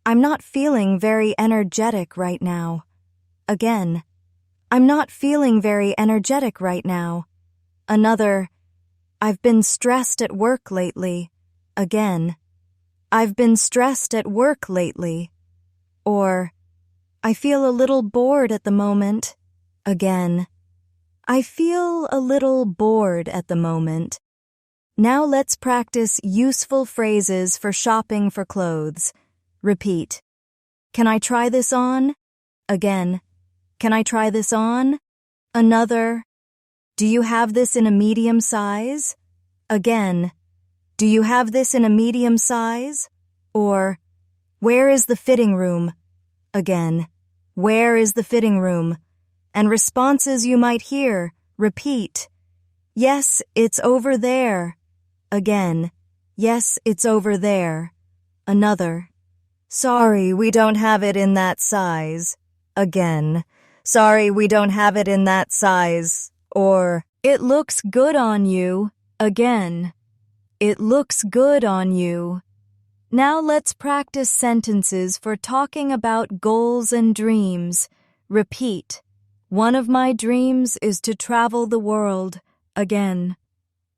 I'm not feeling very energetic right now. Again. I'm not feeling very energetic right now. Another. I've been stressed at work lately. Again. I've been stressed at work lately. Or, I feel a little bored at the moment. Again. I feel a little bored at the moment. Now let's practice useful phrases for shopping for clothes. Repeat. Can I try this on? Again. Can I try this on? Another. Do you have this in a medium size? Again. Do you have this in a medium size? Or, where is the fitting room? Again. Where is the fitting room? And responses you might hear. Repeat. Yes, it's over there. Again. Yes, it's over there. Another. Sorry, we don't have it in that size. Again. Sorry, we don't have it in that size. Or, it looks good on you. Again. It looks good on you. Now let's practice sentences for talking about goals and dreams. Repeat. One of my dreams is to travel the world. Again.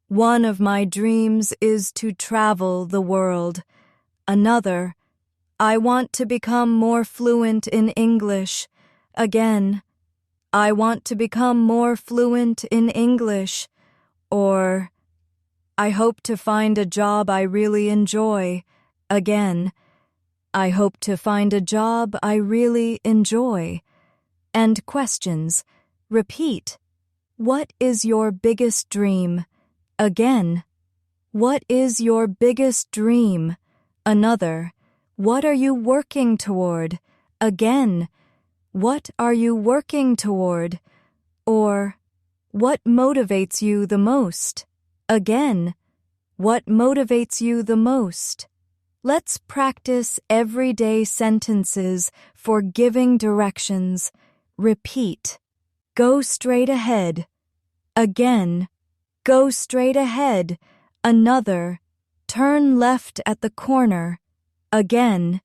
One of my dreams is to travel the world. Another, I want to become more fluent in English. Again, I want to become more fluent in English. Or, I hope to find a job I really enjoy. Again, I hope to find a job I really enjoy. And questions. Repeat. What is your biggest dream? Again. What is your biggest dream? Another. What are you working toward? Again. What are you working toward? Or, what motivates you the most? Again. What motivates you the most? Let's practice everyday sentences for giving directions. Repeat. Go straight ahead. Again. Go straight ahead. Another. Turn left at the corner. Again.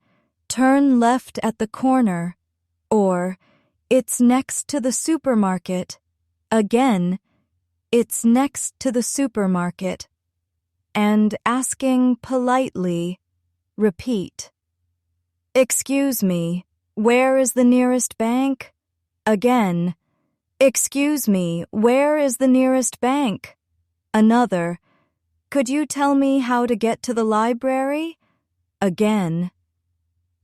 Turn left at the corner. Or, it's next to the supermarket. Again. It's next to the supermarket. And asking politely. Repeat. Excuse me, where is the nearest bank? Again. Excuse me, where is the nearest bank? Another. Could you tell me how to get to the library? Again.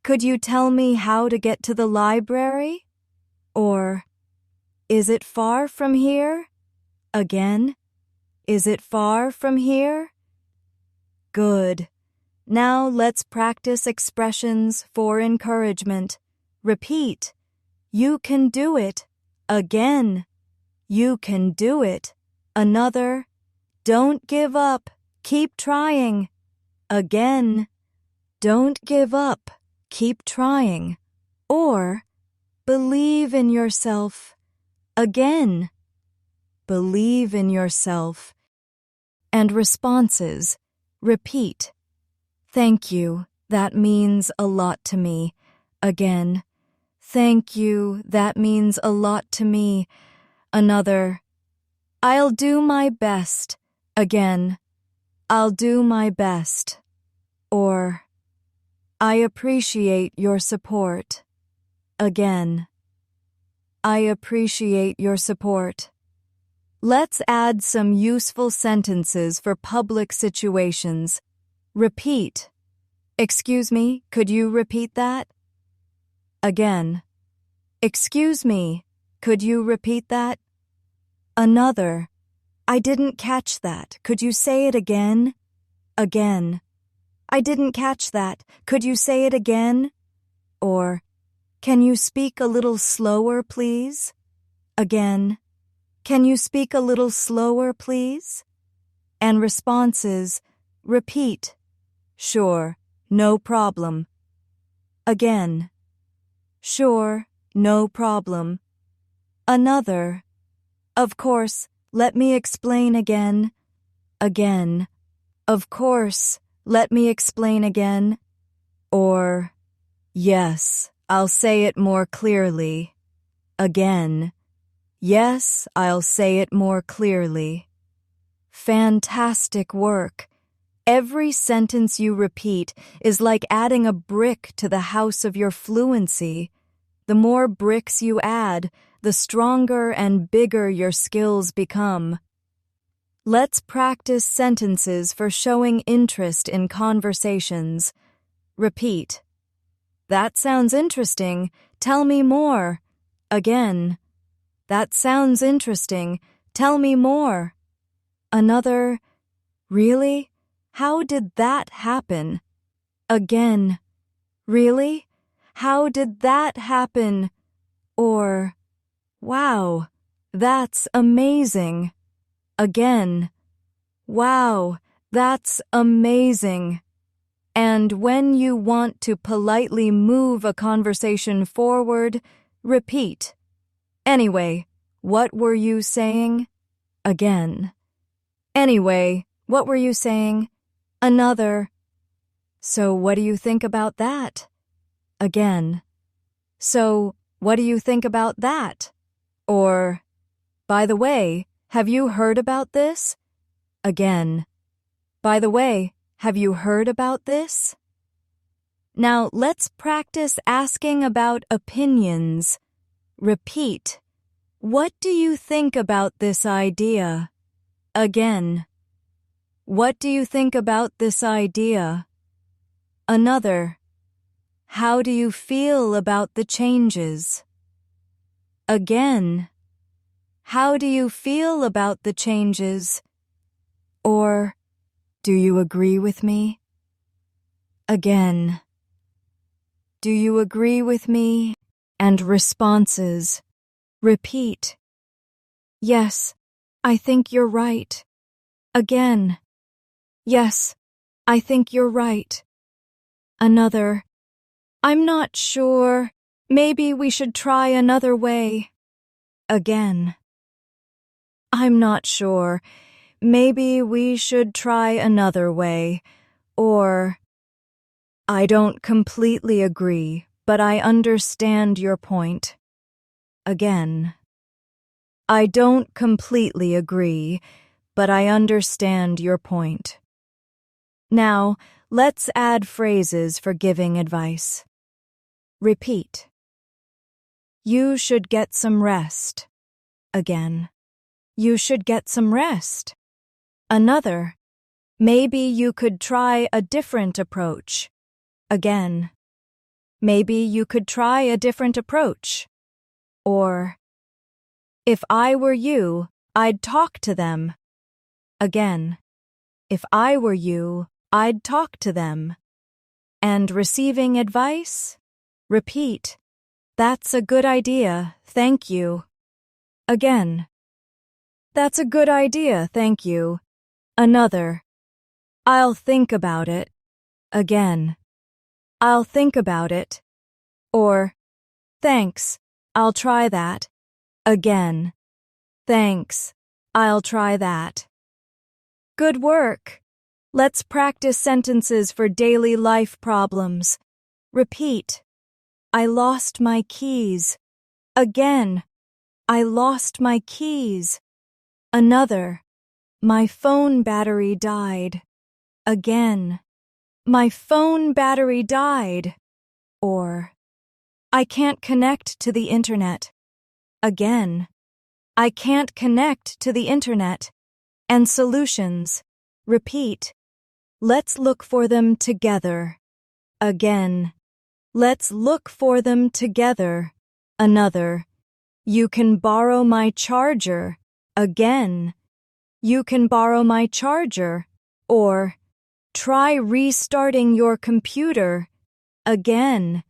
Could you tell me how to get to the library? Or, is it far from here? Again. Is it far from here? Good. Now let's practice expressions for encouragement. Repeat. You can do it. Again. You can do it. Another. Don't give up. Keep trying. Again. Don't give up. Keep trying. Or, believe in yourself. Again. Believe in yourself. And responses. Repeat. Thank you. That means a lot to me. Again. Thank you. That means a lot to me. Another. I'll do my best. Again. I'll do my best. Or, I appreciate your support. Again. I appreciate your support. Let's add some useful sentences for public situations. Repeat. Excuse me, could you repeat that? Again. Excuse me, could you repeat that? Another. I didn't catch that. Could you say it again? Again. I didn't catch that. Could you say it again? Or, can you speak a little slower, please? Again. Can you speak a little slower, please? And responses. Repeat. Sure, no problem. Again. Sure, no problem. Another. Of course, let me explain again. Again. Of course, let me explain again. Or, yes, I'll say it more clearly. Again. Yes, I'll say it more clearly. Fantastic work. Every sentence you repeat is like adding a brick to the house of your fluency. The more bricks you add, the stronger and bigger your skills become. Let's practice sentences for showing interest in conversations. Repeat. That sounds interesting. Tell me more. Again. That sounds interesting. Tell me more. Another. Really? How did that happen? Again. Really? How did that happen? Or, wow, that's amazing. Again. Wow, that's amazing. And when you want to politely move a conversation forward, repeat. Anyway, what were you saying? Again. Anyway, what were you saying? Another. So what do you think about that? Again. So what do you think about that? Or, by the way, have you heard about this? Again. By the way, have you heard about this? Now let's practice asking about opinions. Repeat. What do you think about this idea? Again. What do you think about this idea? Another. How do you feel about the changes? Again. How do you feel about the changes? Or, do you agree with me? Again. Do you agree with me? And responses. Repeat. Yes, I think you're right. Again. Yes, I think you're right. Another. I'm not sure. Maybe we should try another way. Again. I'm not sure. Maybe we should try another way. Or, I don't completely agree, but I understand your point. Again. I don't completely agree, but I understand your point. Now, let's add phrases for giving advice. Repeat. You should get some rest. Again. You should get some rest. Another. Maybe you could try a different approach. Again. Maybe you could try a different approach. Or, if I were you, I'd talk to them. Again. If I were you, I'd talk to them. And receiving advice? Repeat. That's a good idea, thank you. Again. That's a good idea, thank you. Another. I'll think about it. Again. I'll think about it. Or, thanks, I'll try that. Again. Thanks, I'll try that. Good work. Let's practice sentences for daily life problems. Repeat. I lost my keys. Again. I lost my keys. Another. My phone battery died. Again. My phone battery died. Or, I can't connect to the internet. Again. I can't connect to the internet. And solutions. Repeat. Let's look for them together. Again. Let's look for them together. Another. You can borrow my charger. Again. You can borrow my charger. Or, try restarting your computer. Again.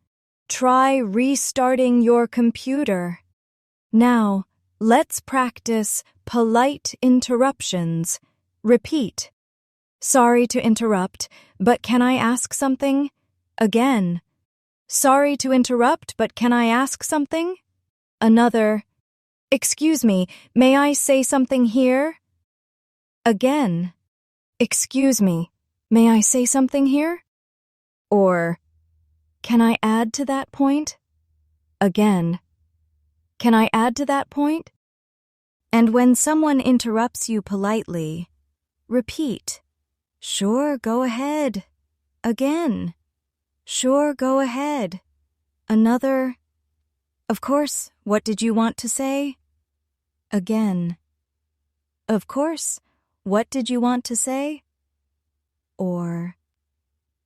Try restarting your computer. Now, let's practice polite interruptions. Repeat. Sorry to interrupt, but can I ask something? Again. Sorry to interrupt, but can I ask something? Another. Excuse me, may I say something here? Again. Excuse me, may I say something here? Or, can I add to that point? Again. Can I add to that point? And when someone interrupts you politely, repeat. Sure, go ahead. Again. Sure, go ahead. Another. Of course, what did you want to say? Again. Of course, what did you want to say? Or,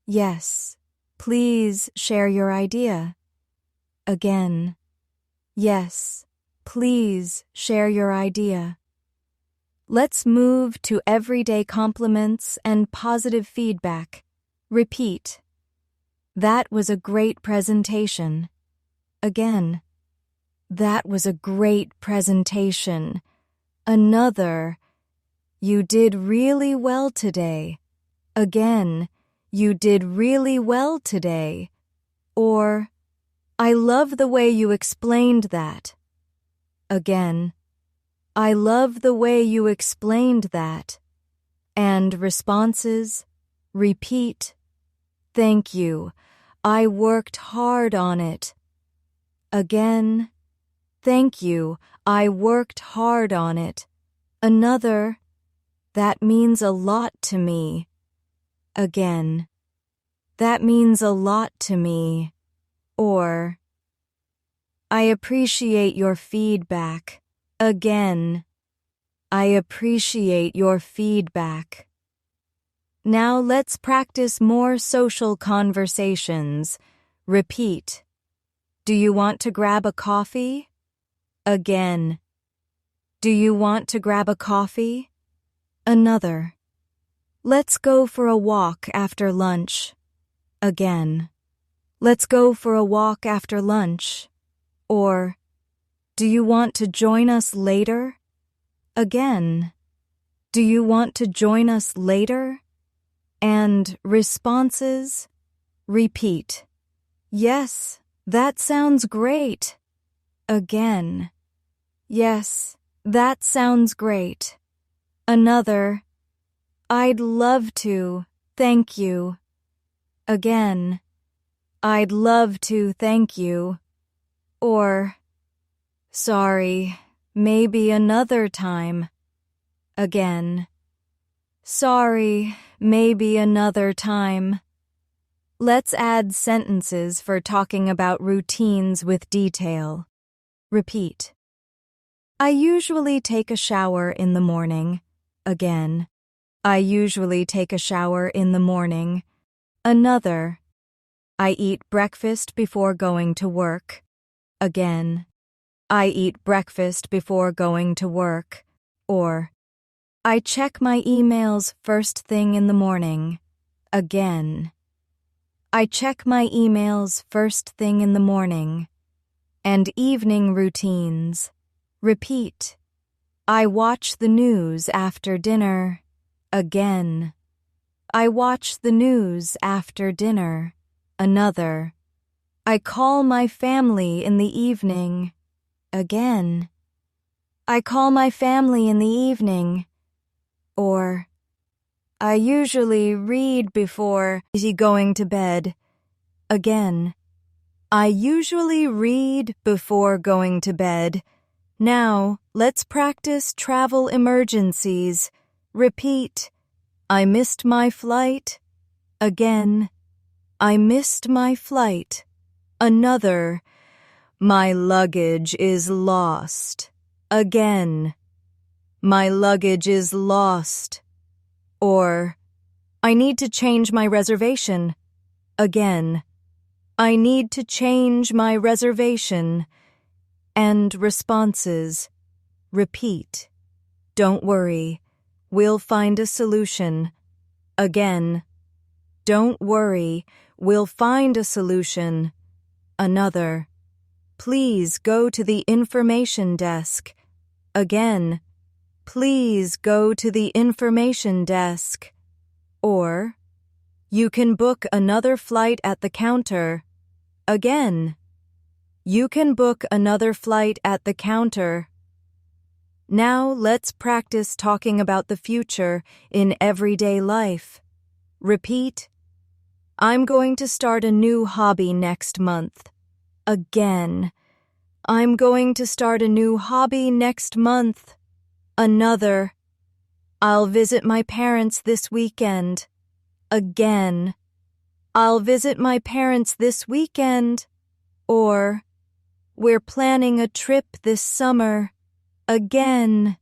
yes, please share your idea. Again. Yes, please share your idea. Let's move to everyday compliments and positive feedback. Repeat. That was a great presentation. Again. That was a great presentation. Another. You did really well today. Again. You did really well today. Or, I love the way you explained that. Again. I love the way you explained that. And responses. Repeat. Thank you. I worked hard on it. Again. Thank you. I worked hard on it. Another. That means a lot to me. Again. That means a lot to me. Or, I appreciate your feedback. Again, I appreciate your feedback. Now let's practice more social conversations. Repeat. Do you want to grab a coffee? Again. Do you want to grab a coffee? Another. Let's go for a walk after lunch. Again. Let's go for a walk after lunch. Or, do you want to join us later? Again. Do you want to join us later? And responses? Repeat. Yes, that sounds great. Again. Yes, that sounds great. Another. I'd love to, thank you. Again. I'd love to, thank you. Or, sorry, maybe another time. Again. Sorry, maybe another time. Let's add sentences for talking about routines with detail. Repeat. I usually take a shower in the morning. Again. I usually take a shower in the morning. Another. I eat breakfast before going to work. Again. I eat breakfast before going to work. Or, I check my emails first thing in the morning. Again. I check my emails first thing in the morning. And evening routines. Repeat. I watch the news after dinner. Again. I watch the news after dinner. Another. I call my family in the evening. Again. I call my family in the evening. Or, I usually read before going to bed. Again. I usually read before going to bed. Now, let's practice travel emergencies. Repeat. I missed my flight. Again. I missed my flight. Another. My luggage is lost. Again. My luggage is lost. Or, I need to change my reservation. Again. I need to change my reservation. And responses. Repeat. Don't worry. We'll find a solution. Again. Don't worry. We'll find a solution. Another. Please go to the information desk. Again. Please go to the information desk. Or, you can book another flight at the counter. Again. You can book another flight at the counter. Now let's practice talking about the future in everyday life. Repeat. I'm going to start a new hobby next month. Again. I'm going to start a new hobby next month. Another. I'll visit my parents this weekend. Again. I'll visit my parents this weekend. Or, we're planning a trip this summer. Again.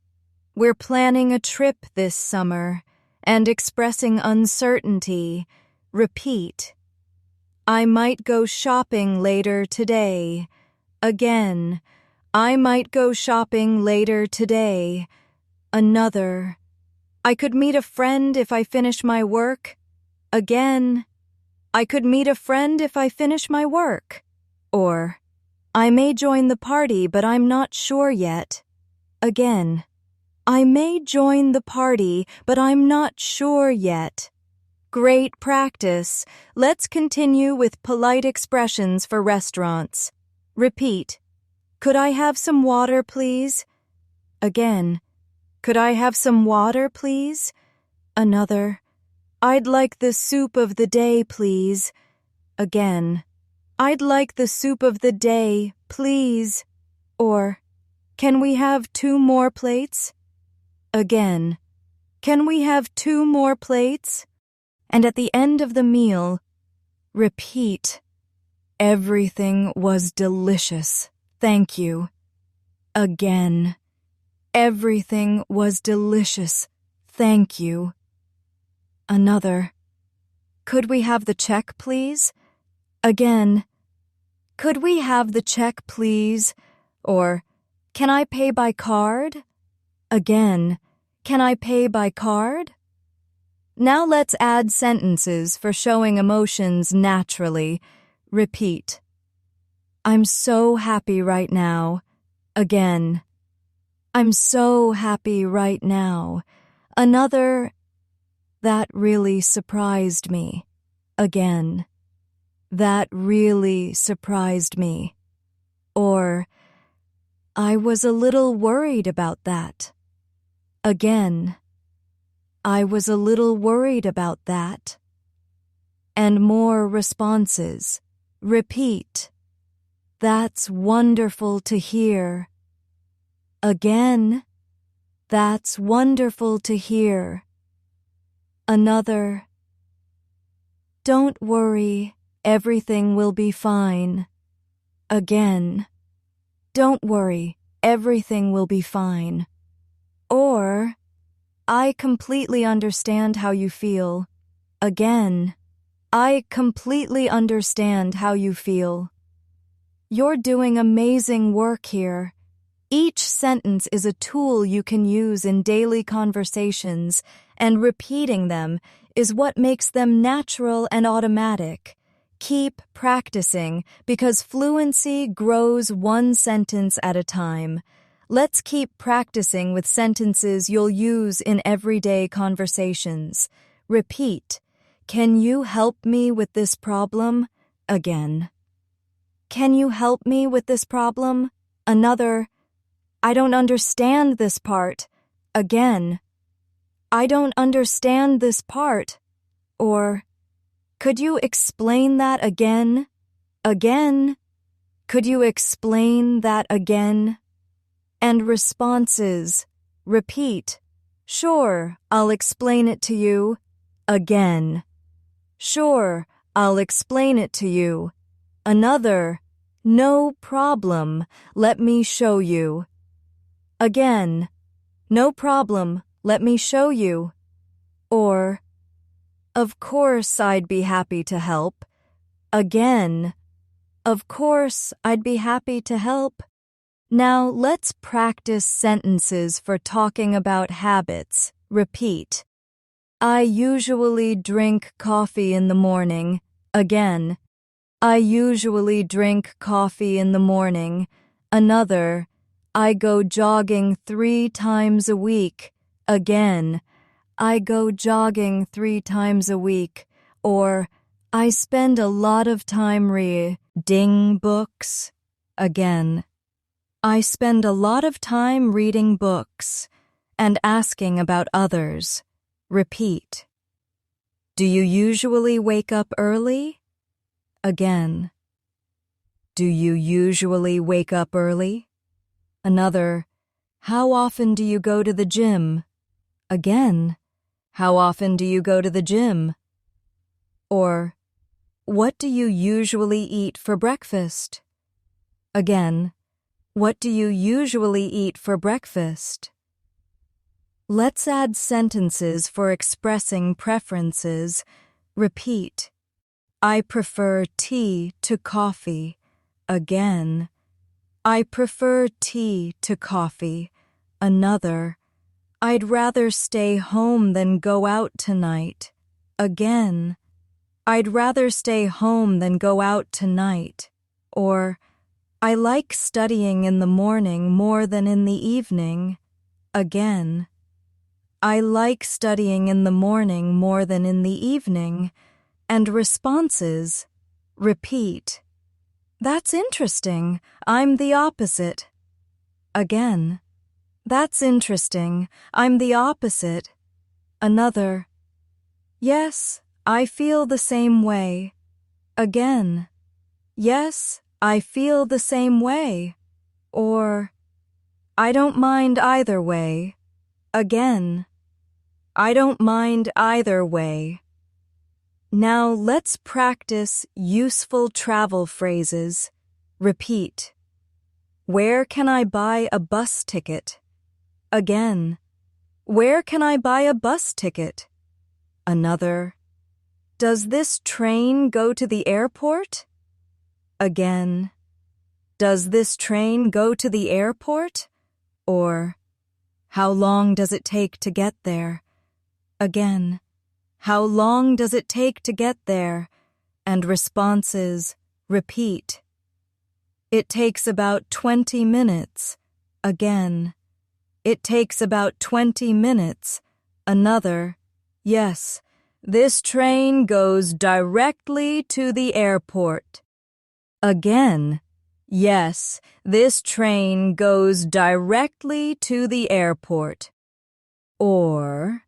We're planning a trip this summer. And expressing uncertainty. Repeat. I might go shopping later today. Again. I might go shopping later today. Another. I could meet a friend if I finish my work. Again. I could meet a friend if I finish my work. Or, I may join the party, but I'm not sure yet. Again. I may join the party, but I'm not sure yet. Great practice. Let's continue with polite expressions for restaurants. Repeat. Could I have some water, please? Again. Could I have some water, please? Another. I'd like the soup of the day, please. Again. I'd like the soup of the day, please. Or, can we have 2 more plates? Again. Can we have 2 more plates? And at the end of the meal, Repeat. Everything was delicious. Thank you. Again. Everything was delicious. Thank you. Another. Could we have the check, please? Again. Could we have the check, please? Or, can I pay by card? Again. Can I pay by card? Now let's add sentences for showing emotions naturally. Repeat. I'm so happy right now. Again. I'm so happy right now. Another. That really surprised me. Again. That really surprised me. Or, I was a little worried about that. Again. I was a little worried about that. And more responses. Repeat. That's wonderful to hear. Again. That's wonderful to hear. Another. Don't worry, everything will be fine. Again. Don't worry, everything will be fine. Or, I completely understand how you feel. Again. I completely understand how you feel. You're doing amazing work here. Each sentence is a tool you can use in daily conversations, and repeating them is what makes them natural and automatic. Keep practicing because fluency grows one sentence at a time. Let's keep practicing with sentences you'll use in everyday conversations. Repeat. Can you help me with this problem? Again. Can you help me with this problem? Another. I don't understand this part. Again. I don't understand this part. Or, could you explain that again? Again. Could you explain that again? And responses. Repeat. Sure, I'll explain it to you. Again. Sure, I'll explain it to you. Another. No problem, let me show you. Again. No problem, let me show you. Or, of course I'd be happy to help. Again. Of course I'd be happy to help. Now let's practice sentences for talking about habits. Repeat. I usually drink coffee in the morning. Again. I usually drink coffee in the morning. Another. I go jogging 3 times a week. Again. I go jogging 3 times a week. Or, I spend a lot of time reading books. Again. I spend a lot of time reading books and asking about others. Repeat. Do you usually wake up early? Again. Do you usually wake up early? Another. How often do you go to the gym? Again. How often do you go to the gym? Or, what do you usually eat for breakfast? Again. What do you usually eat for breakfast? Let's add sentences for expressing preferences. Repeat. I prefer tea to coffee. Again. I prefer tea to coffee. Another. I'd rather stay home than go out tonight. Again. I'd rather stay home than go out tonight. Or, I like studying in the morning more than in the evening. Again. I like studying in the morning more than in the evening. And responses. Repeat. That's interesting. I'm the opposite. Again. That's interesting. I'm the opposite. Another. Yes, I feel the same way. Again. Yes, I feel the same way. Or, I don't mind either way. Again. I don't mind either way. Now let's practice useful travel phrases. Repeat. Where can I buy a bus ticket? Again. Where can I buy a bus ticket? Another. Does this train go to the airport? Again. Does this train go to the airport? Or, how long does it take to get there? Again. How long does it take to get there? And responses, repeat. It takes about 20 minutes. Again. It takes about 20 minutes. Another. Yes, this train goes directly to the airport. Again. Yes, this train goes directly to the airport. Or,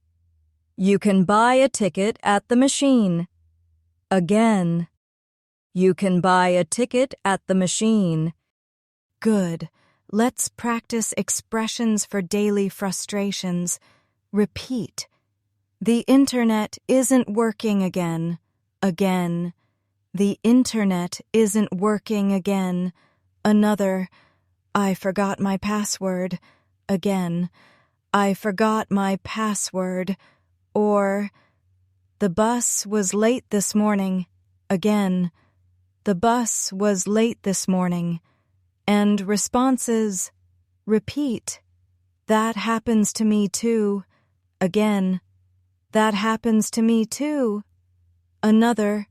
you can buy a ticket at the machine. Again. You can buy a ticket at the machine. Good. Let's practice expressions for daily frustrations. Repeat. The internet isn't working again. Again. The internet isn't working again. Another. I forgot my password. Again. I forgot my password. Or, the bus was late this morning. Again. The bus was late this morning. And responses, repeat. That happens to me too. Again. That happens to me too. Another.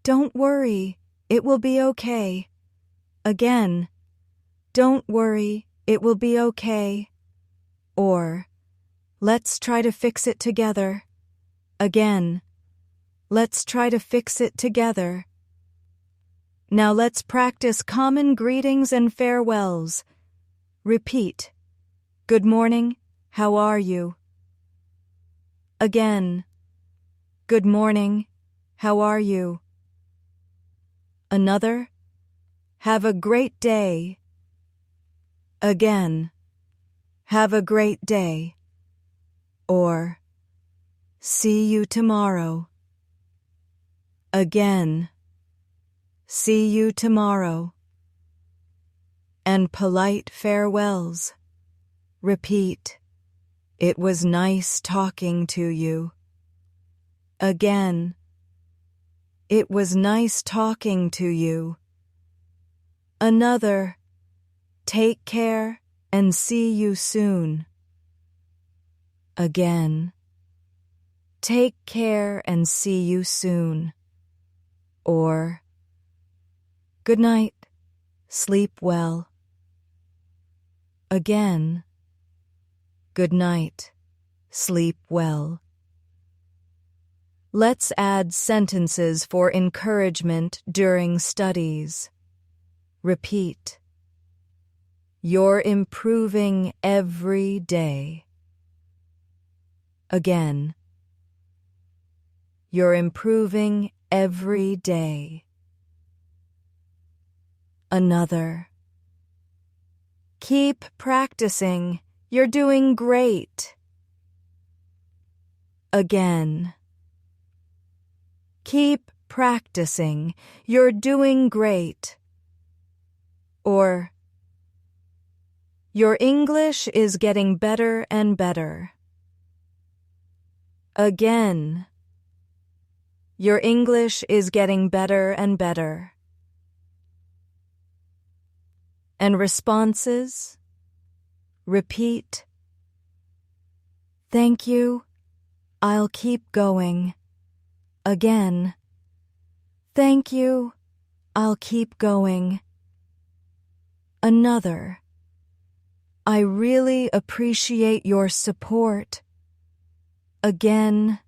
Don't worry, it will be okay. Again. Don't worry, it will be okay. Or, let's try to fix it together. Again. Let's try to fix it together. Now let's practice common greetings and farewells. Repeat. Good morning, how are you? Again. Good morning, how are you? Another. Have a great day. Again. Have a great day. Or, see you tomorrow. Again. See you tomorrow. And polite farewells. Repeat. It was nice talking to you. Again. It was nice talking to you. Another. Take care and see you soon. Again. Take care and see you soon. Or, good night, sleep well. Again. Good night, sleep well. Let's add sentences for encouragement during studies. Repeat. You're improving every day. Again. You're improving every day. Another. Keep practicing. You're doing great. Again. Keep practicing. You're doing great. Or, your English is getting better and better. Again. Your English is getting better and better. And responses, repeat. Thank you. I'll keep going. Again. Thank you. I'll keep going. Another. I really appreciate your support. Again.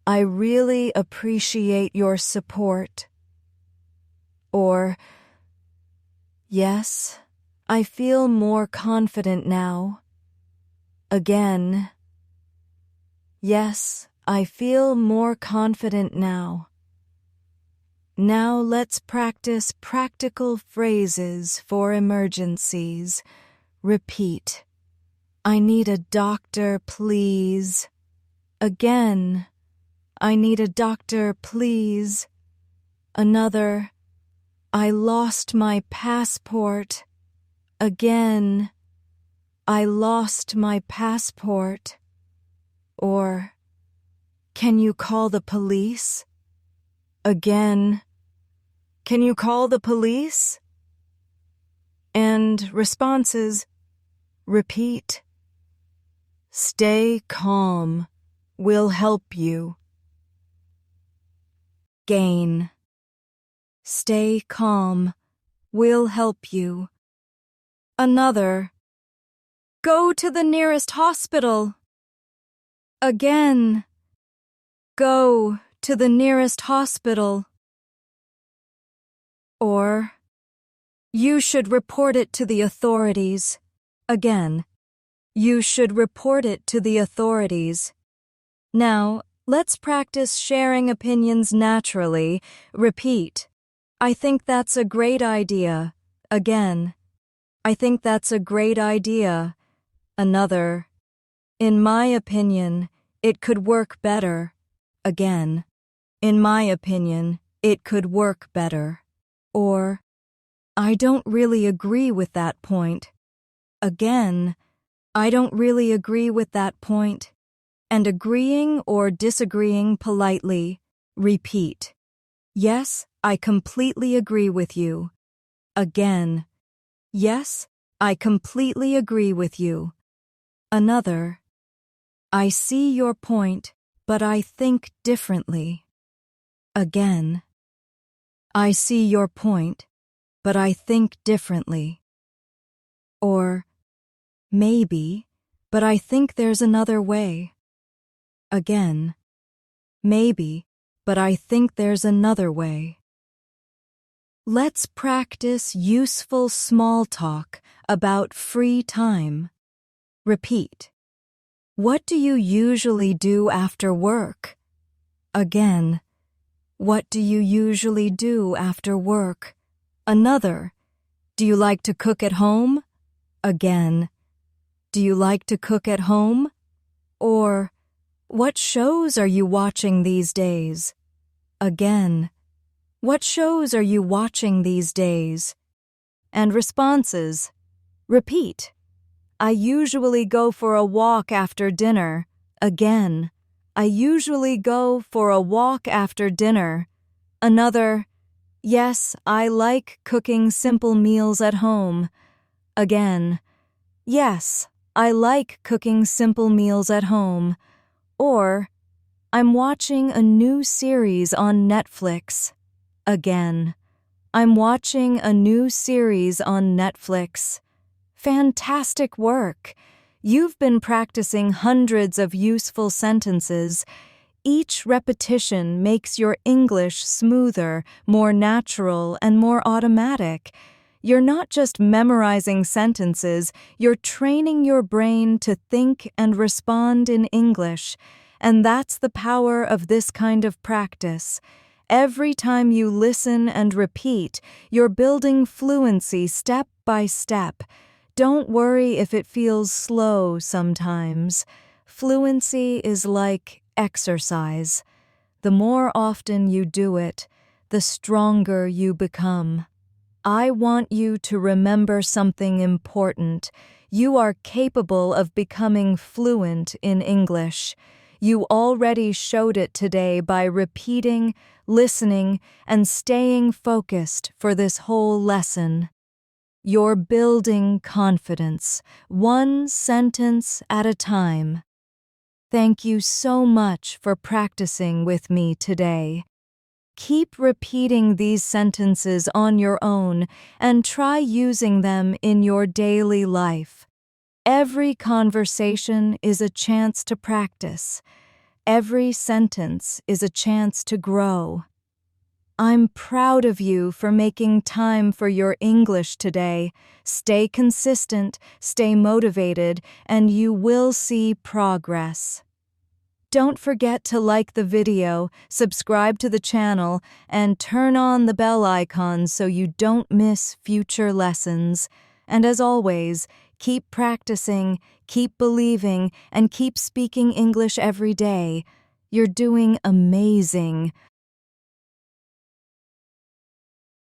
I really appreciate your support. Or, yes, I feel more confident now. Again. Yes, I feel more confident now. Now let's practice practical phrases for emergencies. Repeat. I need a doctor, please. Again. I need a doctor, please. Another, I lost my passport. Again, I lost my passport. Or, can you call the police? Again, can you call the police? And responses, repeat. Stay calm. We'll help you. Gain. Stay calm. We'll help you. Another. Go to the nearest hospital. Again. Go to the nearest hospital. Or, you should report it to the authorities. Again. You should report it to the authorities. Now, let's practice sharing opinions naturally. Repeat. I think that's a great idea. Again. I think that's a great idea. Another. In my opinion, it could work better. Again. In my opinion, it could work better. Or, I don't really agree with that point. Again. I don't really agree with that point. And agreeing or disagreeing politely, repeat. Yes, I completely agree with you. Again. Yes, I completely agree with you. Another. I see your point, but I think differently. Again. I see your point, but I think differently. Or, maybe, but I think there's another way. Again. Maybe, but I think there's another way. Let's practice useful small talk about free time. Repeat. What do you usually do after work? Again. What do you usually do after work? Another. Do you like to cook at home? Again. Do you like to cook at home? Or, what shows are you watching these days? Again. What shows are you watching these days? And responses. Repeat. I usually go for a walk after dinner. Again. I usually go for a walk after dinner. Another. Yes, I like cooking simple meals at home. Again. Yes, I like cooking simple meals at home. Or, I'm watching a new series on Netflix. Again. I'm watching a new series on Netflix. Fantastic work! You've been practicing hundreds of useful sentences. Each repetition makes your English smoother, more natural, and more automatic. You're not just memorizing sentences, you're training your brain to think and respond in English. And that's the power of this kind of practice. Every time you listen and repeat, you're building fluency step by step. Don't worry if it feels slow sometimes. Fluency is like exercise. The more often you do it, the stronger you become. I want you to remember something important. You are capable of becoming fluent in English. You already showed it today by repeating, listening, and staying focused for this whole lesson. You're building confidence, one sentence at a time. Thank you so much for practicing with me today. Keep repeating these sentences on your own and try using them in your daily life. Every conversation is a chance to practice. Every sentence is a chance to grow. I'm proud of you for making time for your English today. Stay consistent, stay motivated, and you will see progress. Don't forget to like the video, subscribe to the channel, and turn on the bell icon so you don't miss future lessons. And as always, keep practicing, keep believing, and keep speaking English every day. You're doing amazing.